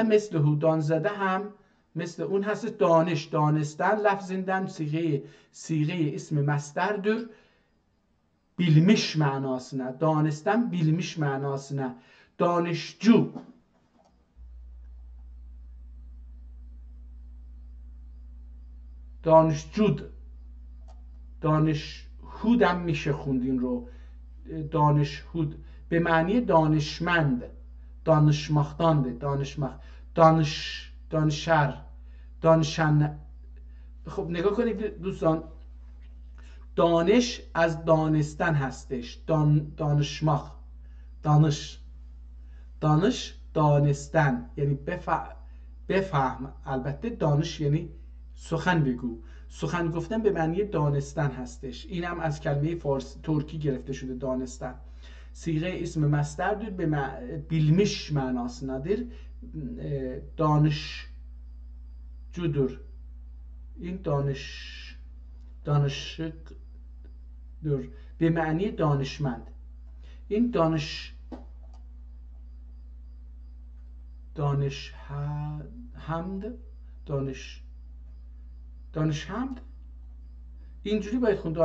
مثلهو دانزده هم مثل اون هست. دانش دانستن لفظیnden صیغه اسم مصدرdir. bilmiş manasına. Danıştan bilmiş manasına. Danışcu. Danışcud. دانشهود هم میشه خوندین رو. دانشهود به معنی دانشمند. دانشمختانده. دانشر. دانشن. خب نگاه کنید دوستان. دانش از دانستن هستش. دانشمخ. دانش دانستن یعنی بفهم. البته دانش یعنی سخن بگو. سخن گفتن به معنی دانستن هستش. این هم از کلمه ترکی گرفته شده دانستن. صیغه اسم مصدر به bilmiş manasındadır. جودر، این دانشگر به معنی دانشمند. این دانشهمد اینجوری باید خوند.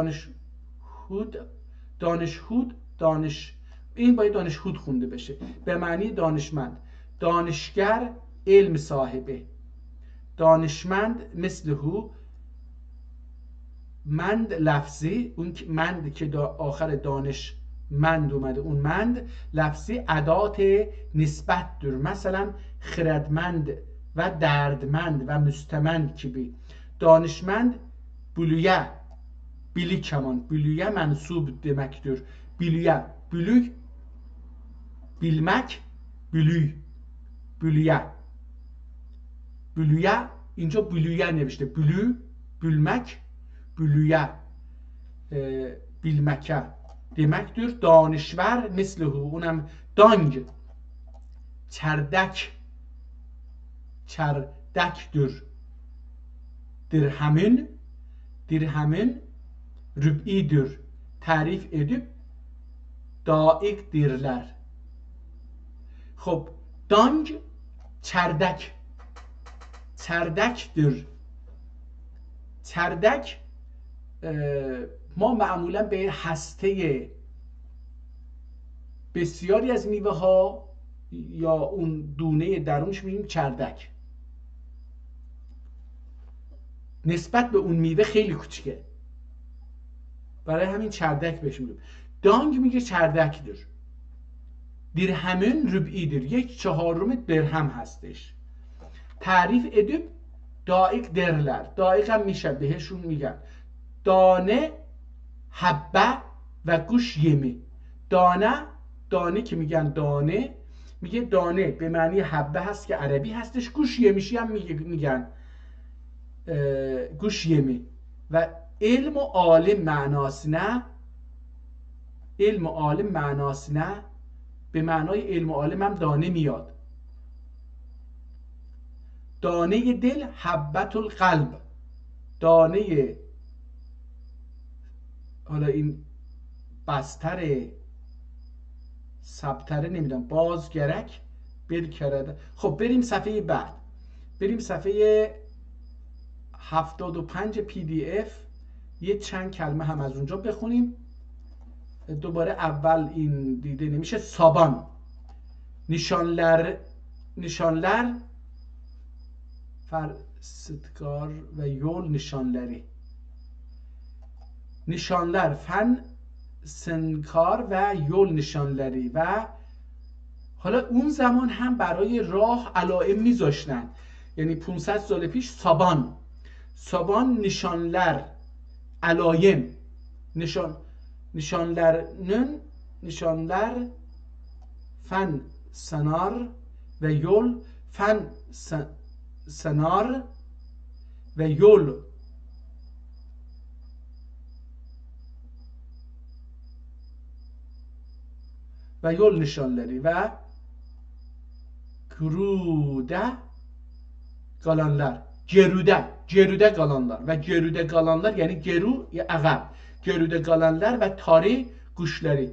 این باید دانشهود خونده بشه، به معنی دانشمند. دانشگر علم صاحبه، دانشمند مثل هو، مند لفظی، اون مند که آخر دانشمند اومده، اون مند لفظی ادات نسبت در، مثلا خردمند و دردمند و مستمند کی بی. دانشمند بلویه، بیلی کمان، بلویه منصوب demek در. بلویه، بلوی، bilmek، بلوی، بلویه، بلویه، اینجا بلویه نوشته، بلو، بلمک، بلویه، bilmek'e demektir. دانشور مثله، اونم دانگ، çerdek، çerdektir. Dirhemin rüb'idir. Tarif edip daik dirler. خب دانگ çerdektir. çerdek ما معمولا به هسته بسیاری از میوه ها یا اون دونه درونش میگیم چردک. نسبت به اون میوه خیلی کوچیکه، برای همین چردک بهش میگیم. دانگ میگه چردکdir. dirhemin rüb'idir. 1/4 درهم هستش. تعریف edip daik derler. daik هم میشه بهشون میگن دانه، حبه و گوش یمی. دانه که میگن دانه، میگه دانه به معنی حبه هست که عربی هستش، گوش یمیشی هم میگن گوش یمی. و علم و عالم معناس نه، علم و عالم معناس نه، به معنای علم و عالم هم دانه میاد. دانه دل حبت القلب، دانه، حالا این بستر سبتره نمیدونم، بازگرک بل کرده. خب بریم صفحه بعد، بریم صفحه 75 PDF. یه چند کلمه هم از اونجا بخونیم. دوباره اول این دیده نمیشه. سابان، نشانلر فرستگار و یول نشانلری. نشانلر فن سنکار و یول نشانلری. و حالا اون زمان هم برای راه علائم میذاشتن، یعنی 500 سال پیش سابان نشانلر، علائم، نشانلر فن سنار و یول، فن سنار و یول نشانلری و گروده قالانlar، gerude qalanlar و gerude qalanlar یعنی گرو یا عقب، gerude qalanlar و tari گوشلری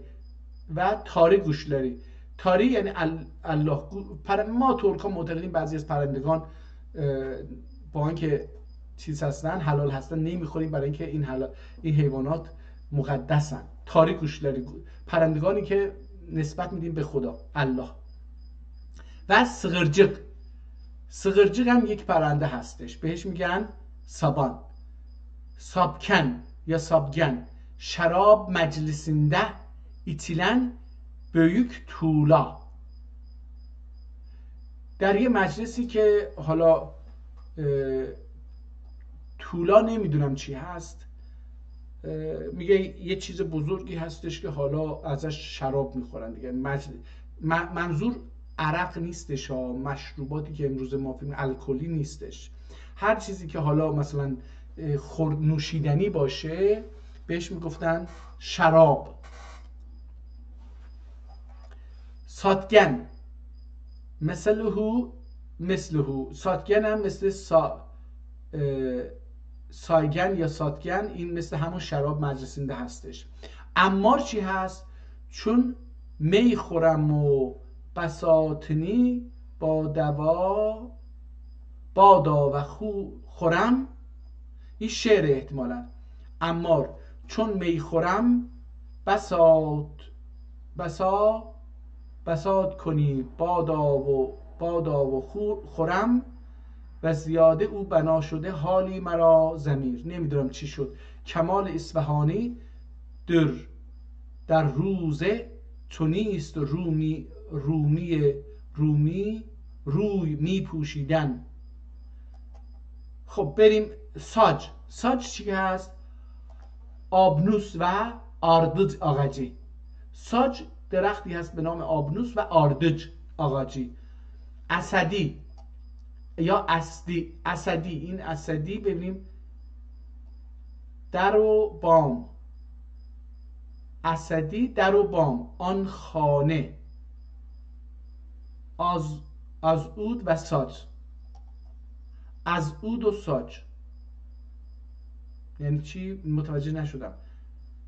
و تاری گوشلری. تاری یعنی الله. ما ترکا معتقدیم بعضی از پرندگان با اینکه چیز هستن، حلال هستن، نمیخوریم برای اینکه این حیوانات مقدسن. تاری گوشلری، پرندگانی که نسبت میدیم به خدا الله. و سغرجق هم یک پرنده هستش، بهش میگن سابان. سابکن یا سابگن، şarab meclisinde içilen büyük tuğla. در یه مجلسی که حالا تولا نمیدونم چی هست، میگه یه چیز بزرگی هستش که حالا ازش شراب میخورن دیگه. منظور عرق نیستش ها، مشروباتی که امروز ما فیلم الکلی نیستش، هر چیزی که حالا مثلا نوشیدنی باشه بهش میگفتن شراب. ساتگن مثلهو، ساتگن هم مثل سایگن یا ساتگن، این مثل همون شراب مجلسینده هستش. امار چی هست؟ چون می خورم و بساطنی با دوا بادا و خورم، این شعر احتمالا. امار چون می خورم بساط کنی بادا و خورم، و زیاده او بنا شده حالی مرا ضمیر. نمیدونم چی شد. کمال اصفهانی در روزه تو نیست و روی می پوشیدن. خب بریم ساج. ساج چی هست؟ آبنوس و آردج آغاجی. ساج درختی هست به نام آبنوس و آردج آغاجی. اسدی یا اسدی، این اسدی ببینیم در و بام، اسدی در و بام، آن خانه، از عود و ساج. از عود و ساج یعنی چی؟ متوجه نشدم.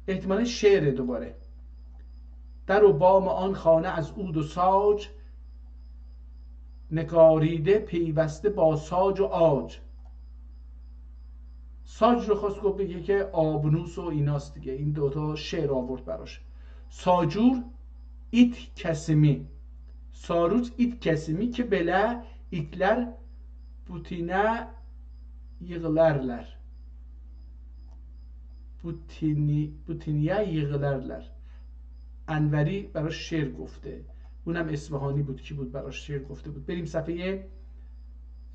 احتمالا شعره. دوباره در و بام آن خانه از عود و ساج، نگاریده پیوسته با ساج و آج. ساج رو خواست بگه که آبنوس و ایناست دیگه. این دوتا شعر آورد براش. ساجور ایت کسمی، ساروت ایت کسمی که بله ایتler butine yığılarlar. Butiniye yığılarlar. انوری براش شعر گفته. اونم اصفهانی بود. کی بود براش شعر گفته بود؟ بریم صفحه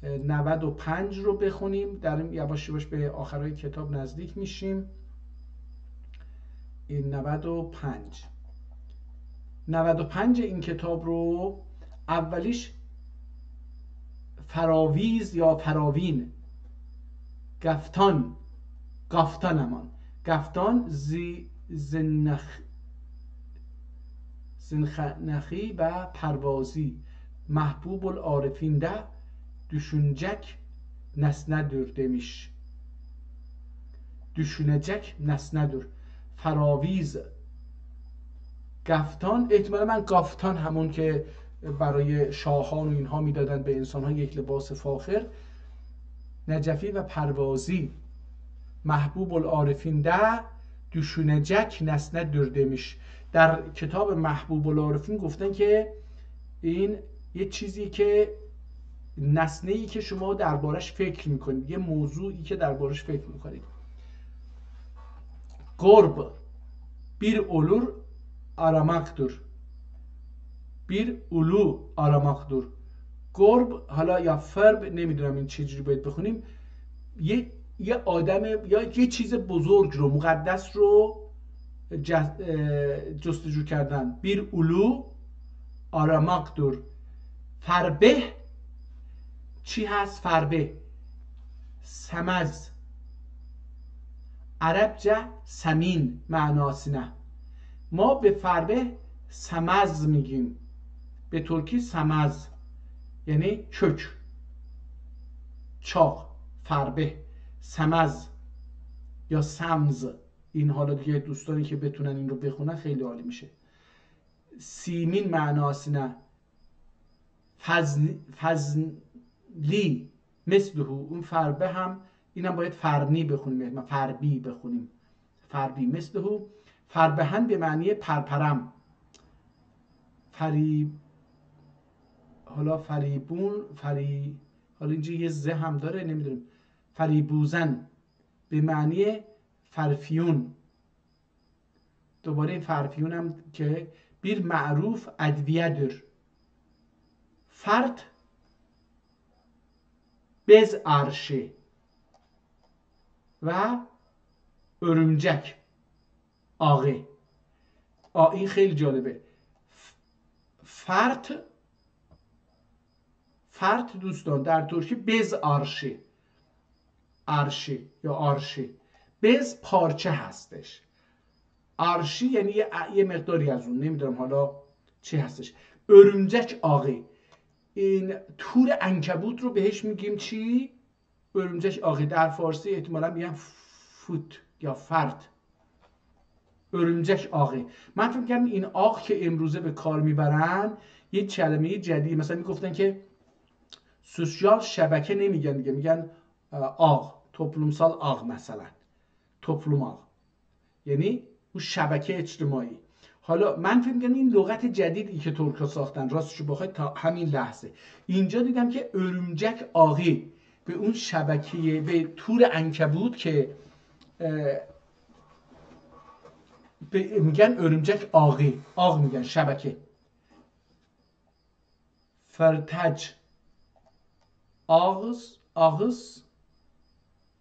95 رو بخونیم. در یواش یواش به آخرای کتاب نزدیک میشیم. این 95 این کتاب رو اولیش فراویز یا فراوین، گفتان زنخنخی و پروازی، محبوب العارفین ده düşünecek nesnedir demiş. Düşünecek nesnedir. فراویز، گفتان. احتمالا من گفتان همون که برای شاهان و اینها میدادن به انسانها یک لباس فاخر. نجفی و پروازی، محبوب العارفین ده düşünecek nesnedir demiş. در کتاب محبوب العارفین گفتن که این یه چیزی که نسنه‌ای که شما دربارش فکر میکنید، یه موضوعی که دربارش فکر میکنید. گرب bir olur aramaktır. bir ulu aramaktır. گرب، حالا یا فرب، نمیدونم این چجوری باید بخونیم، یه آدم یا یه چیز بزرگ رو، مقدس رو جستجو کردن. bir ulu aramaktır. فربه چی هست؟ فربه سمز، عربجه سمین معناسینه. ما به فربه سمز میگیم، به ترکی سمز یعنی چک، چاق. فربه، سمز یا سمز. این حالا دیگه دوستانی که بتونن این رو بخونن خیلی عالی میشه. سیمین معناسینه، فضلی مثلهو. اون فربه هم، اینم باید فرنی بخونیم، فربی بخونیم. فربی مثلهو. فربهن به معنی پرپرم. حالا فریبون، حالا اینجا یه ز هم داره نمیدونم. فریبوزن به معنی فرفیون. دوباره این فرفیون هم که bir معروف ادویه‌دür. فرد bez arşi و örümcek آقه. این خیلی جالبه. فرد دوستان در ترکی bez arşi، arşi یا آرشی. bez پارچه هستش. آرشی یعنی یه مقداری از اون، نمیدونم حالا چی هستش. örümcek آقه، این تور عنکبوت رو بهش میگیم چی؟ örümcek ağı در فارسی احتمالا میگن فوت یا فرد. örümcek ağı. من فکر می‌کنم این آغ که امروزه به کار میبرن یه کلمه جدید، مثلا میگفتن که سوسیال شبکه نمیگن دیگه، میگن آغ، toplumsal آغ، مثلا toplum آغ، یعنی اون شبکه اجتماعی. حالا من فکر می‌کنم این لغت جدیدی که ترک‌ها ساختن، راستشو بخواید تا همین لحظه اینجا دیدم که örümcek ağı به اون شبکه، به تور عنکبوت که میگن örümcek ağı، آغ میگن شبکه. فرتج ağız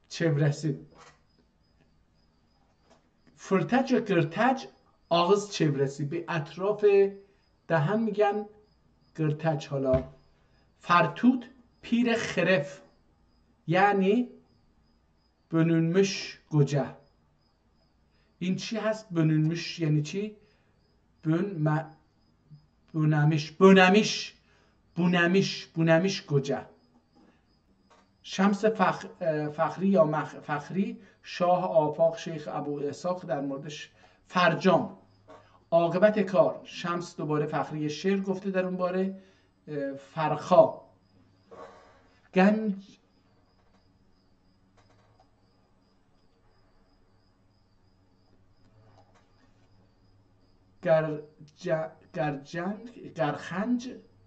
çevresi. فرتج یا قرتج ağız çevresi، به اطراف دهن میگن قرتج. حالا فرتوت پیر خرف یعنی bölünmüş گوجه. این چی هست؟ bölünmüş یعنی چی؟ بونمیش گوجه. شمس فخری یا فخری، شاه آفاق شیخ ابو اسحاق در موردش. فرجام عاقبت کار. شمس دوباره فخری شعر گفته در اون باره. فرخا گنج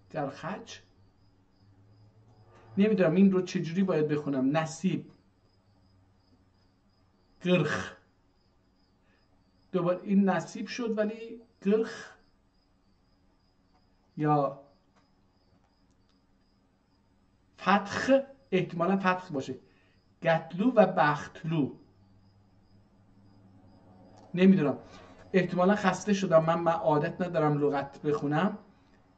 گرخج نمیدونم این رو چجوری باید بخونم. نصیب گرخ، دوباره این نصیب شد ولی گرخ یا فتخ، احتمالا فتخ باشه. گتلو و بختلو نمیدونم، احتمالا خسته شدم. من عادت ندارم لغت بخونم.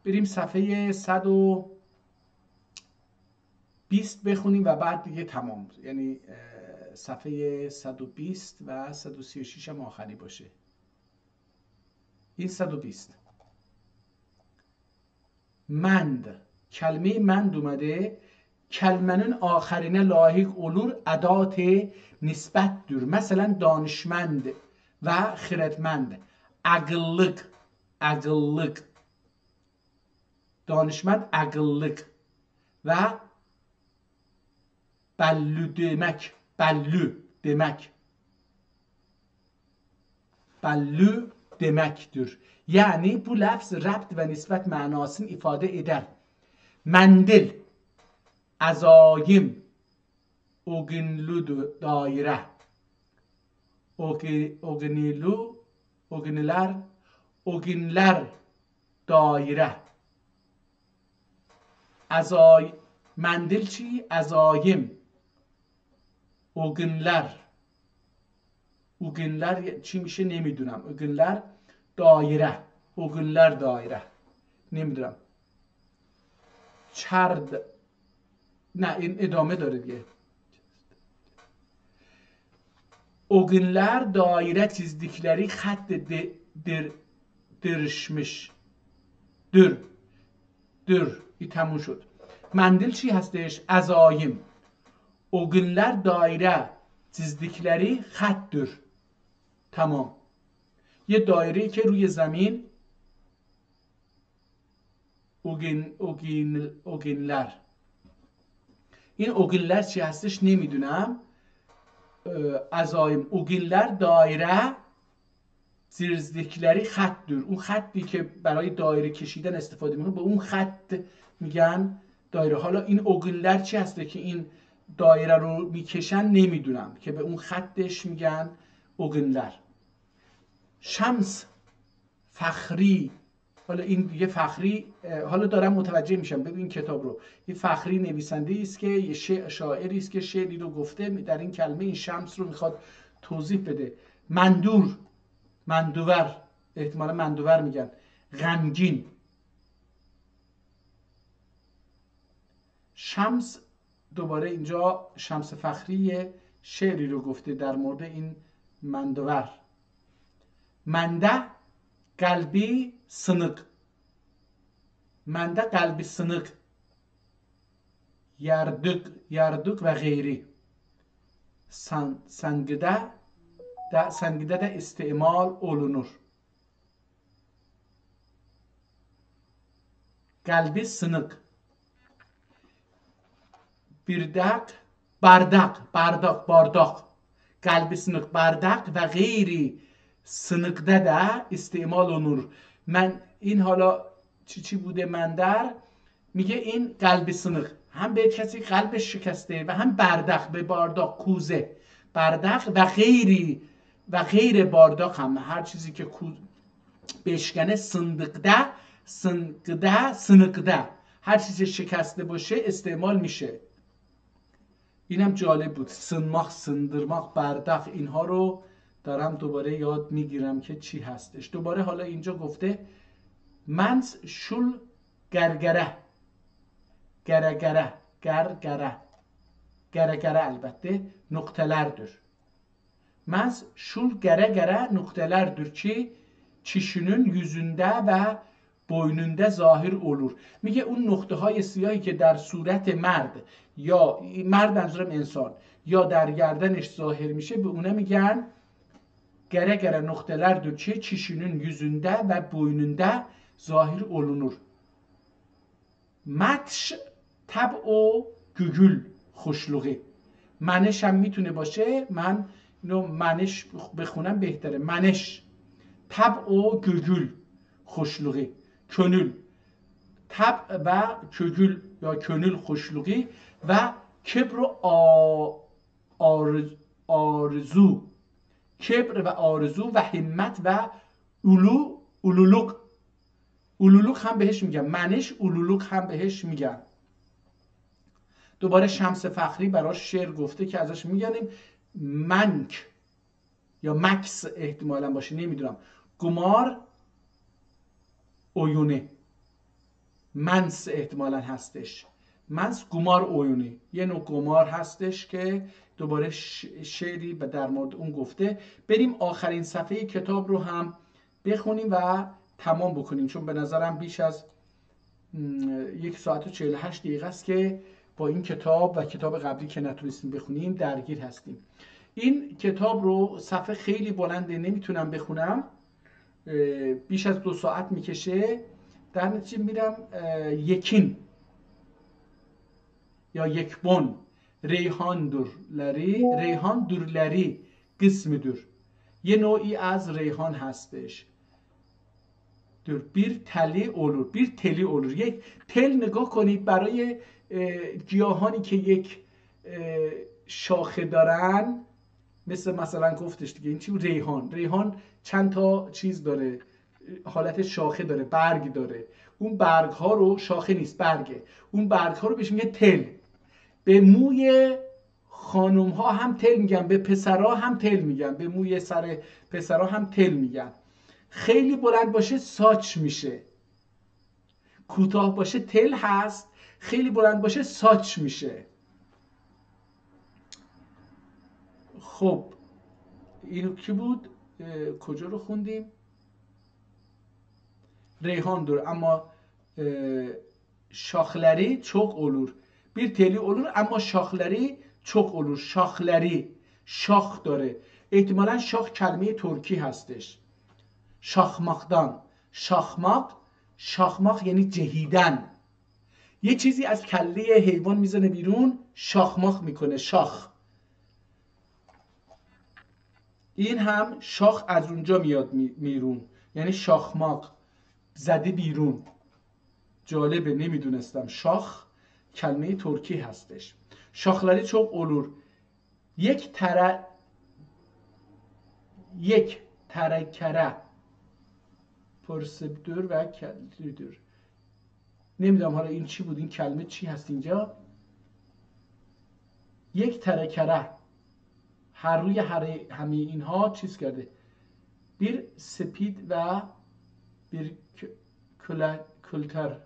بریم صفحه 120 بخونیم و بعد دیگه تمام، یعنی صفحه 120 و 136 هم آخری باشه. این 120. مند، کلمه مند اومده. کلمنün آخرine layık olur ادات نسبتtir. مثلا دانشمند و خردمند. akıllık دانشمند akıllık و bellü demektir. Yani bu lafz ربط و نسبت manasını ifade eder. Mendil عزایم ogunlu daire. Ogunlar daire. Mendil چی؟ عزایم. اوگنلر چی میشه نمیدونم. اوگنلر دایره. اوگنلر دایره نمیدونم. چرد، نه این ادامه داره دیگه. اوگنلر daire çizdikleri خط درشمش. این تموم شد. مندل چی هستش؟ عزایم. اوگنلر daire çizdikleri خطdır. تمام. یه دایره که روی زمین اوگنلر. این اوگنلر چی هستش نمیدونم. عزایم اوگنلر دایره çizdikleri خطdır. اون خطی که برای دایره کشیدن استفاده میکنه به اون خط میگن دایره. حالا این اوگنلر چی هسته که این دایره رو میکشن نمیدونم، که به اون خطش میگن اوگنلر. شمس فخری، حالا این دیگه فخری، حالا دارم متوجه میشم. ببین کتاب رو، این فخری نویسنده است که یه شاعری است که شعری رو گفته. در این کلمه این شمس رو میخواد توضیح بده. مندور، احتمالا مندور میگن. غمگین. شمس دوباره اینجا شمس فخری شعری رو گفته در مورد این مندور. منده قلبی sınık. Mende kalbi sınık. yardıq və qeyri. Səngidə də istemal olunur. Qəlbi sınıq. Birdaq, bardaq. Qəlbi sınıq, bardaq və qeyri sınıqda da istemal olunur. این حالا چی بوده مندر میگه این قلب سنق هم به کسی قلبش شکسته و هم بردق به بارداق کوزه بردق و غیر بارداق هم هر چیزی که بشکنه سنقده هر چیزی شکسته باشه استعمال میشه. اینم جالب بود. سنماق، سندرماق، بردق اینها رو دارم دوباره یاد میگیرم که چی هستش. دوباره حالا اینجا گفته منس شل گرگره البته noktalardır. Mens şul gere noktalardır ki kişinin yüzünde ve boynunda zahir olur. میگه اون نقطه های سیاهی که در صورت مرد یا مرد منظورم انسان یا در گردنش ظاهر میشه به اونه میگن gere noktalardır ki kişinin yüzünde ve boynunda zahir olunur. متش طبع و گگل خوشلوقی. منش هم میتونه باشه. من اینو منش بخونم بهتره. منش طبع و گگل خوشلوقی. کönül طبع و کگل یا کönül خوشلوقی و کبر و آرزو. کبر و آرزو و همت و اولولوق. اولولوق هم بهش میگن. منش اولولوق هم بهش میگن. دوباره شمس فخری براش شعر گفته که ازش میگنیم منک یا مکس احتمالا باشه نمیدونم. گمار اویونه. منس احتمالا هستش. منس گمار اویونه. یه نوع گمار هستش که دوباره شعری در مورد اون گفته. بریم آخرین صفحه کتاب رو هم بخونیم و تمام بکنیم چون به نظرم بیش از 1 ساعت و 48 دقیقه است که با این کتاب و کتاب قبلی که نتونستیم بخونیم درگیر هستیم. این کتاب رو صفحه خیلی بلنده نمیتونم بخونم. بیش از 2 ساعت میکشه. در نتیجه میرم یکین یا یکبون ریحان دورلری قسم دور. یه نوعی از ریحان هستش. bir teli olur. Bir teli olur. یک تل نگاه کنید برای گیاهانی که یک شاخه دارن مثلا گفتش دیگه این چی ریحان چند تا چیز داره حالت شاخه داره برگ داره اون برگ ها رو شاخه نیست برگه اون برگ ها رو بهش میگه تل. به موی خانم ها هم تل میگن به پسرها هم تل میگن به موی سر پسرها هم تل میگن. خیلی بلند باشه ساچ میشه. کوتاه باشه تل هست. خیلی بلند باشه ساچ میشه. خب اینو کی بود؟ کجا رو خوندیم؟ ریحان دور اما şaxları çok olur. Bir teli olur ama şaxları çok olur. şaxları şax داره. احتمالاً شاخ کلمه ترکی هستش. شاخماقدان شاخماق یعنی جهیدن. یه چیزی از کله حیوان میزنه بیرون شاخماق میکنه شاخ. این هم شاخ از اونجا میاد بیرون یعنی شاخماق زده بیرون. جالبه نمیدونستم. شاخ کلمه ترکی هستش. شاخları çok olur. یک ترکره پرسپتور و کلیدور. نمیدونم حالا این چی بود این کلمه چی هست اینجا. یک ترکره هر روی همه اینها چیز کرده. bir سپید و bir کلتر.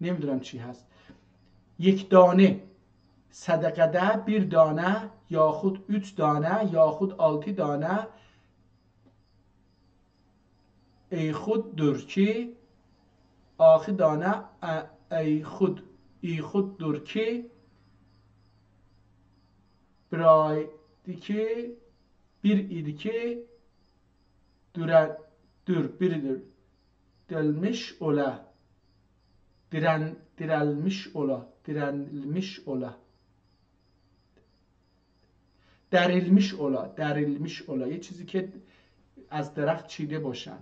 نمیدونم چی هست. یک دانه صدقده bir دانه yaxud 3 دانه yaxud 6 دانه ey xuddur ki آخی دانه ای خود دور که برای دیکی bir idiki biridir direnmiş ola direnilmiş ola یه چیزی که از درخت چیده باشن.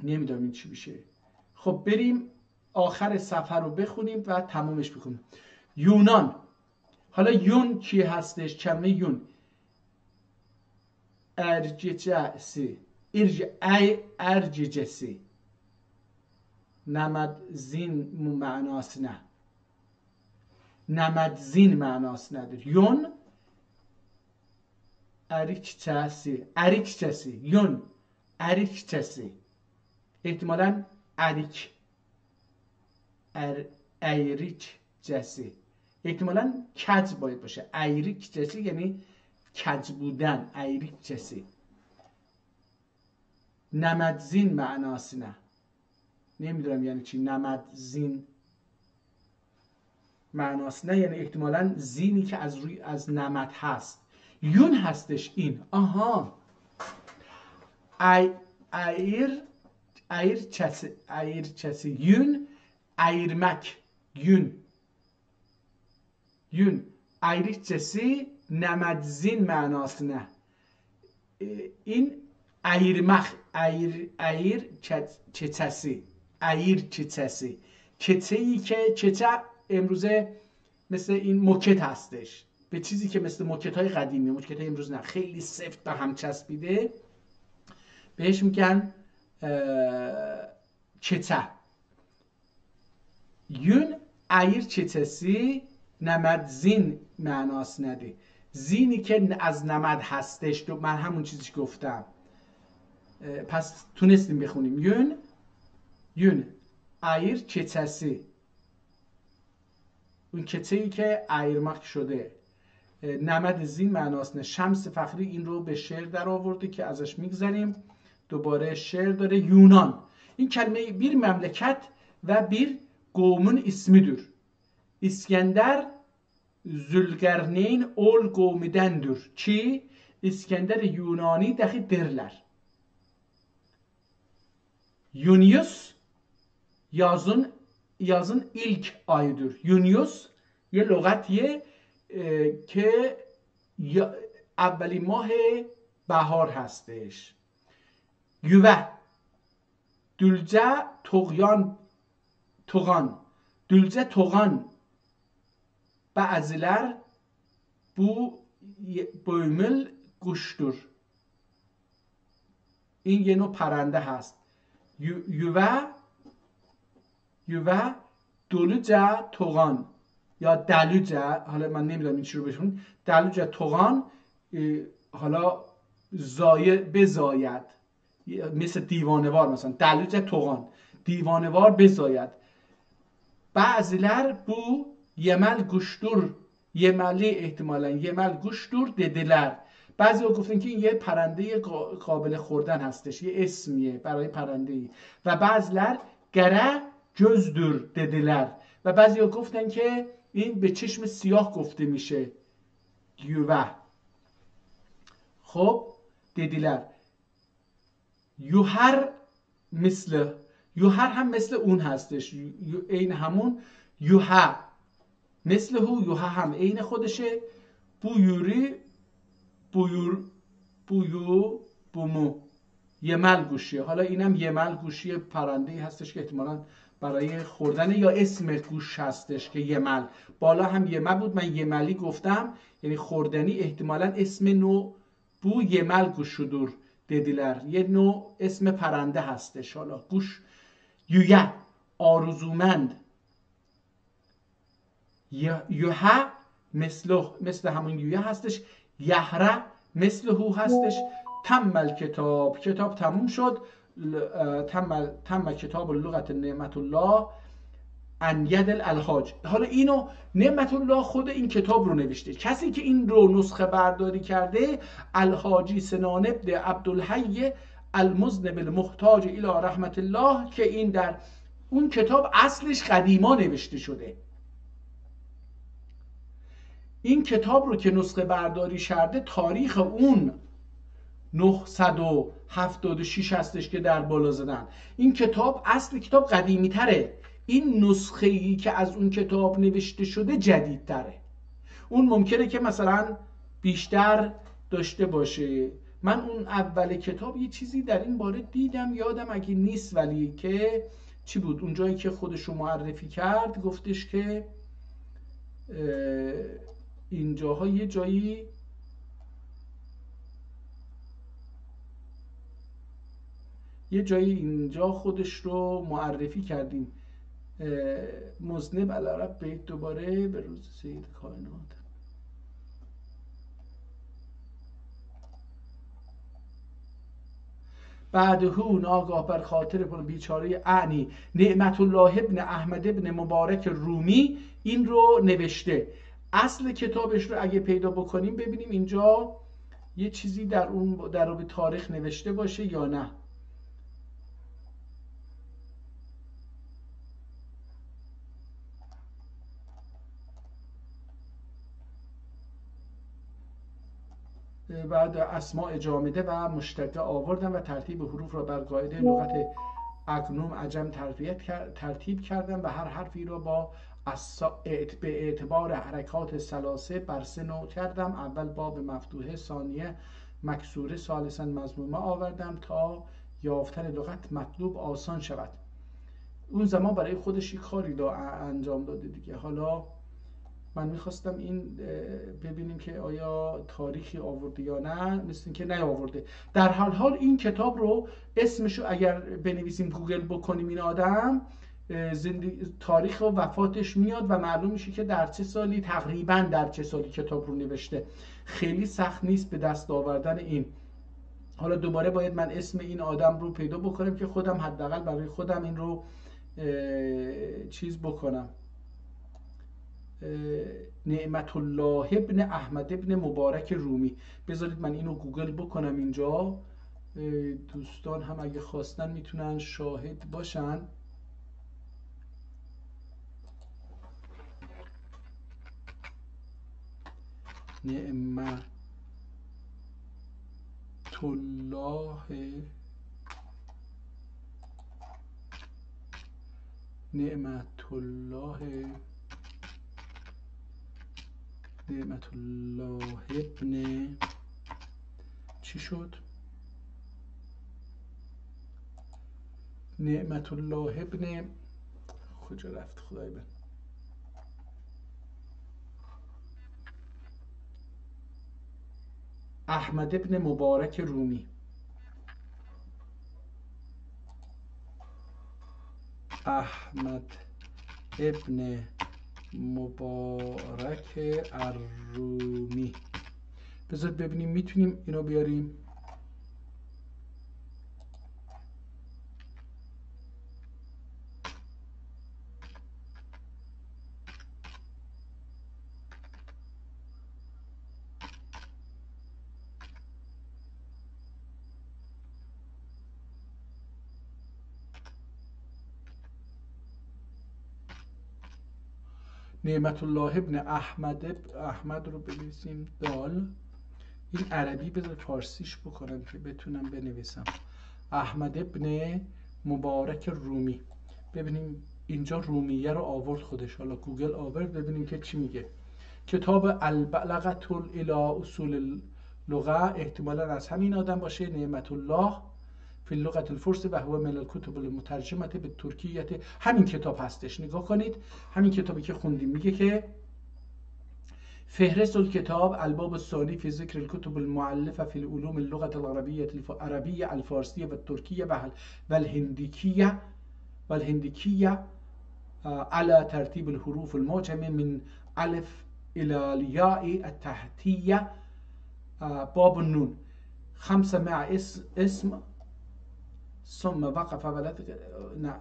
نمیدونم این چی میشه. خب بریم آخر صفحه رو بخونیم و تمومش بکنیم. یونان. حالا یون کی هستش؟ کلمه یون ارجعسی نمدزین معناس نه، نمدزین معناس نداره. یون اریکچسی یون اریکچسی احتمالاً ایریکچسی احتمالاً کج باید باشه. ایریکچسی یعنی کج بودن. ایریکچسی. نمدزین معناس نه، نمیدونم یعنی چی نمدزین معناس نه، یعنی احتمالاً زینی که از نمد هست. یون هستش این. آها ایرچسی یون ایرمک یون ایرچسی نمدزین معناس نه. این ایرمخ ایر چتسی کته‌ای که کته امروزه مثل این موکت هستش، به چیزی که مثل موکت های قدیمی، موکت های امروز نه، خیلی سفت به هم چسبیده، بهش میگن کته. یون ایر چتسی نمدزین معناس نده، زینی که از نمد هستش. من همون چیزی گفتم. پس تونستیم بخونیم. یون ایر چتسی، اون کته‌ای که ایرمک شده. نمد زین معناس نه. شمس فخری این رو به شعر در آورده که ازش میگذریم. دوباره شعر داره. یونان این کلمه bir memleket ve bir qavmun ismidir. İskender Zülqarneyn ol qavmidendir ki İskender Yunani dahi derler. Yunius yazın ilk ayıdır. Yunius یه لغتیه که اولین ماه بهار هستش. یوه دلجه toğan bazılar bu bölmül kuştur. این یه نوع پرنده هست. یوه دلوجه toğan یا دلوجه، حالا من نمیدونم این چی رو بشون. دلوجه toğan حالا بزاید، مثل دیوانوار مثلا. دلوجه toğan دیوانوار بزاید. بعضیler bu yemel kuştur، یملی احتمالاً یمل کuştur dediler. بعضی ها گفتن که این یه پرنده قابل خوردن هستش، یه اسمیه برای پرنده‌ای. و بعضیler گره gözdür dediler. و بعضی ها گفتن که این به چشم سیاه گفته میشه. یوه. خب dediler. یوهر هم مثل اون هستش، این همون. یوها مثل هو، یوها هم عین خودشه. بومو یمل گوشیه. حالا اینم یمل گوشی پرنده‌ای هستش که احتمالاً برای خوردن، یا اسم گوش هستش که یمل. بالا هم یمل بود، من یملی گفتم یعنی خوردنی. احتمالاً اسم نوع بو یمل گوشودور dediler. یه نوع اسم پرنده هستش. حالا گوش. یویه آرزومند. یوها مثل همون یویه هستش. یهره مثل هو هستش. تمل کتاب تموم شد. تم کتاب لغت نعمت الله ان ید الالحاج. حالا اینو نعمت الله خود این کتاب رو نوشته. کسی که این رو نسخه برداری کرده الحاجی سنان ابن عبدالحی المذنب المحتاج الی رحمت الله، که این در اون کتاب اصلش قدیما نوشته شده. این کتاب رو که نسخه برداری شده، تاریخ اون 976 هستش که در بالا زدن. این کتاب، اصل کتاب قدیمی تره، این نسخه ای که از اون کتاب نوشته شده جدید تره. اون ممکنه که مثلا بیشتر داشته باشه. من اون اول کتاب یه چیزی در این باره دیدم، یادم اگه نیست، ولی که چی بود اون جایی که خودش رو معرفی کرد، گفتش که اینجاها یه جایی اینجا خودش رو معرفی کردیم. مذنب العرب بیت دوباره به روز سید کائنات. بعدهو ناگاه بر خاطر بیچاره اعنی نعمت الله ابن احمد ابن مبارک رومی این رو نوشته. اصل کتابش رو اگه پیدا بکنیم ببینیم اینجا یه چیزی در اون در به تاریخ نوشته باشه یا نه. بعد اسماء جامده و مشتقه آوردن و ترتیب حروف را بر قاعده لغت اگنوم عجم ترتیب کردن و هر حرفی را به اعتبار حرکات ثلاثه بر سه نوع کردم. اول باب مفتوحه، ثانیه مکسوره، ثالثا مضمومه آوردم تا یافتن لغت مطلوب آسان شود. اون زمان برای خودش یک کاری انجام داده دیگه. حالا من میخواستم این ببینیم که آیا تاریخی آورده یا نه، مثل این که نیاورده. در حال این کتاب رو اسمشو اگر بنویسیم گوگل بکنیم این آدم تاریخ و وفاتش میاد و معلوم میشه که در چه سالی، تقریبا در چه سالی کتاب رو نوشته. خیلی سخت نیست به دست آوردن این. حالا دوباره باید من اسم این آدم رو پیدا بکنم که خودم حداقل برای خودم این رو چیز بکنم. نعمت الله ابن احمد ابن مبارک رومی. بذارید من اینو گوگل بکنم اینجا. دوستان هم اگه خواستن میتونن شاهد باشن. نعمت الله ابن چی شد؟ نعمت الله ابن کجا رفت خدای من؟ احمد ابن مبارک رومی. احمد ابن مبارک الرومی. بذار ببینیم میتونیم اینو بیاریم. نعمت الله ابن احمد رو بنویسیم دال. این عربی بذار فارسیش بکنم که بتونم بنویسم. احمد ابن مبارک رومی. ببینیم اینجا رومیه رو آورد خودش. حالا گوگل آورد ببینیم که چی میگه. کتاب البلغة الی اصول اللغه احتمالا از همین آدم باشه. نعمت الله فی اللغة الفرس و هو من الکتب المترجمه به ترکیه. همین کتاب هستش. نگاه کنید همین کتابی که خوندیم میگه که فهرست الكتاب الباب الثاني في ذكر الكتب المؤلفة في العلوم اللغة العربية الفارسية والتركية والهنديكية على ترتيب الحروف المعجمة من ألف إلى الياء باب النون 5 مع اسم ثم وقف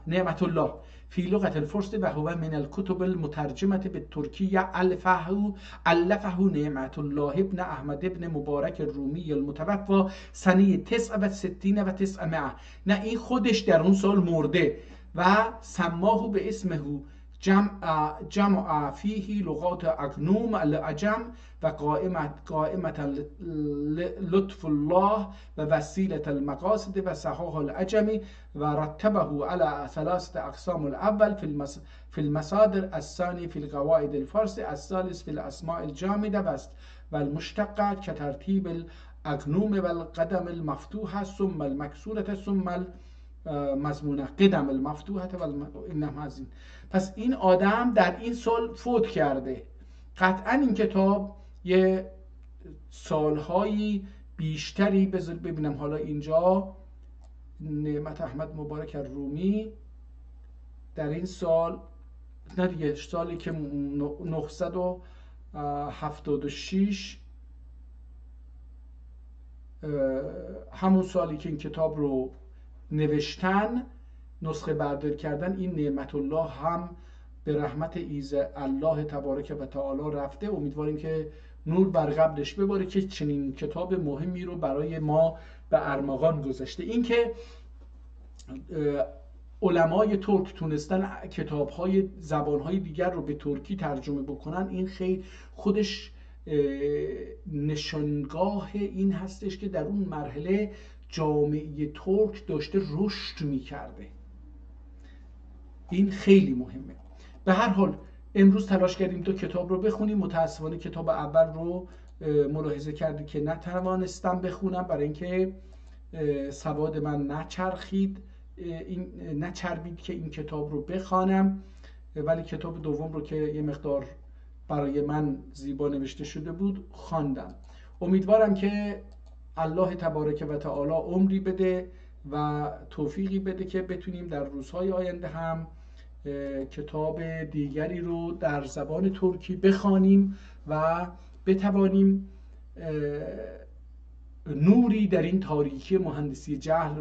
نعمت الله في لغة الفرس و هو من الكتب المترجمة بالتركية ألفه نعمت الله ابن أحمد ابن مبارک الرومی المتوفى سنه 69 و 900. نه این خودش در اون سال مرده و سماه به اسمه جمع فيه لغات اقنوم العجم و قائمة لطف الله و وسیلة المقاصد و صحاح العجمی و رتبه على ثلاثة اقسام الاول في المصادر، الثاني في القواعد الفارس، الثالث في الاسماء الجامدة و المشتقات كترتيب الاقنوم و القدم المفتوحة ثم المكسورة ثم مضمونه قدم المفتوحه و اینم از این. پس این آدم در این سال فوت کرده. قطعا این کتاب یه سالهایی بیشتری، بذار ببینم حالا اینجا نعمت احمد مبارک الرومی در این سال، نه دیگه، سالی که 976 همون سالی که این کتاب رو نوشتن، نسخه برداری کردن، این نعمت الله هم به رحمت الله تبارک و تعالی رفته. امیدواریم که نور بر قبرش بباره که چنین کتاب مهمی رو برای ما به ارمغان گذاشته. این که علمای ترک تونستن کتاب‌های زبان‌های دیگر رو به ترکی ترجمه بکنن، این خیلی خودش نشانگاه این هستش که در اون مرحله جامعه ترک داشته رشد می‌کرده. این خیلی مهمه. به هر حال امروز تلاش کردیم دو کتاب رو بخونیم. متاسفانه کتاب اول رو ملاحظه کردی که نتوانستم بخونم برای اینکه سواد من نچربید که این کتاب رو بخوانم، ولی کتاب دوم رو که یه مقدار برای من زیبا نوشته شده بود خواندم. امیدوارم که الله تبارک و تعالی عمری بده و توفیقی بده که بتونیم در روزهای آینده هم کتاب دیگری رو در زبان ترکی بخوانیم و بتوانیم نوری در این تاریکی مهندسی جهل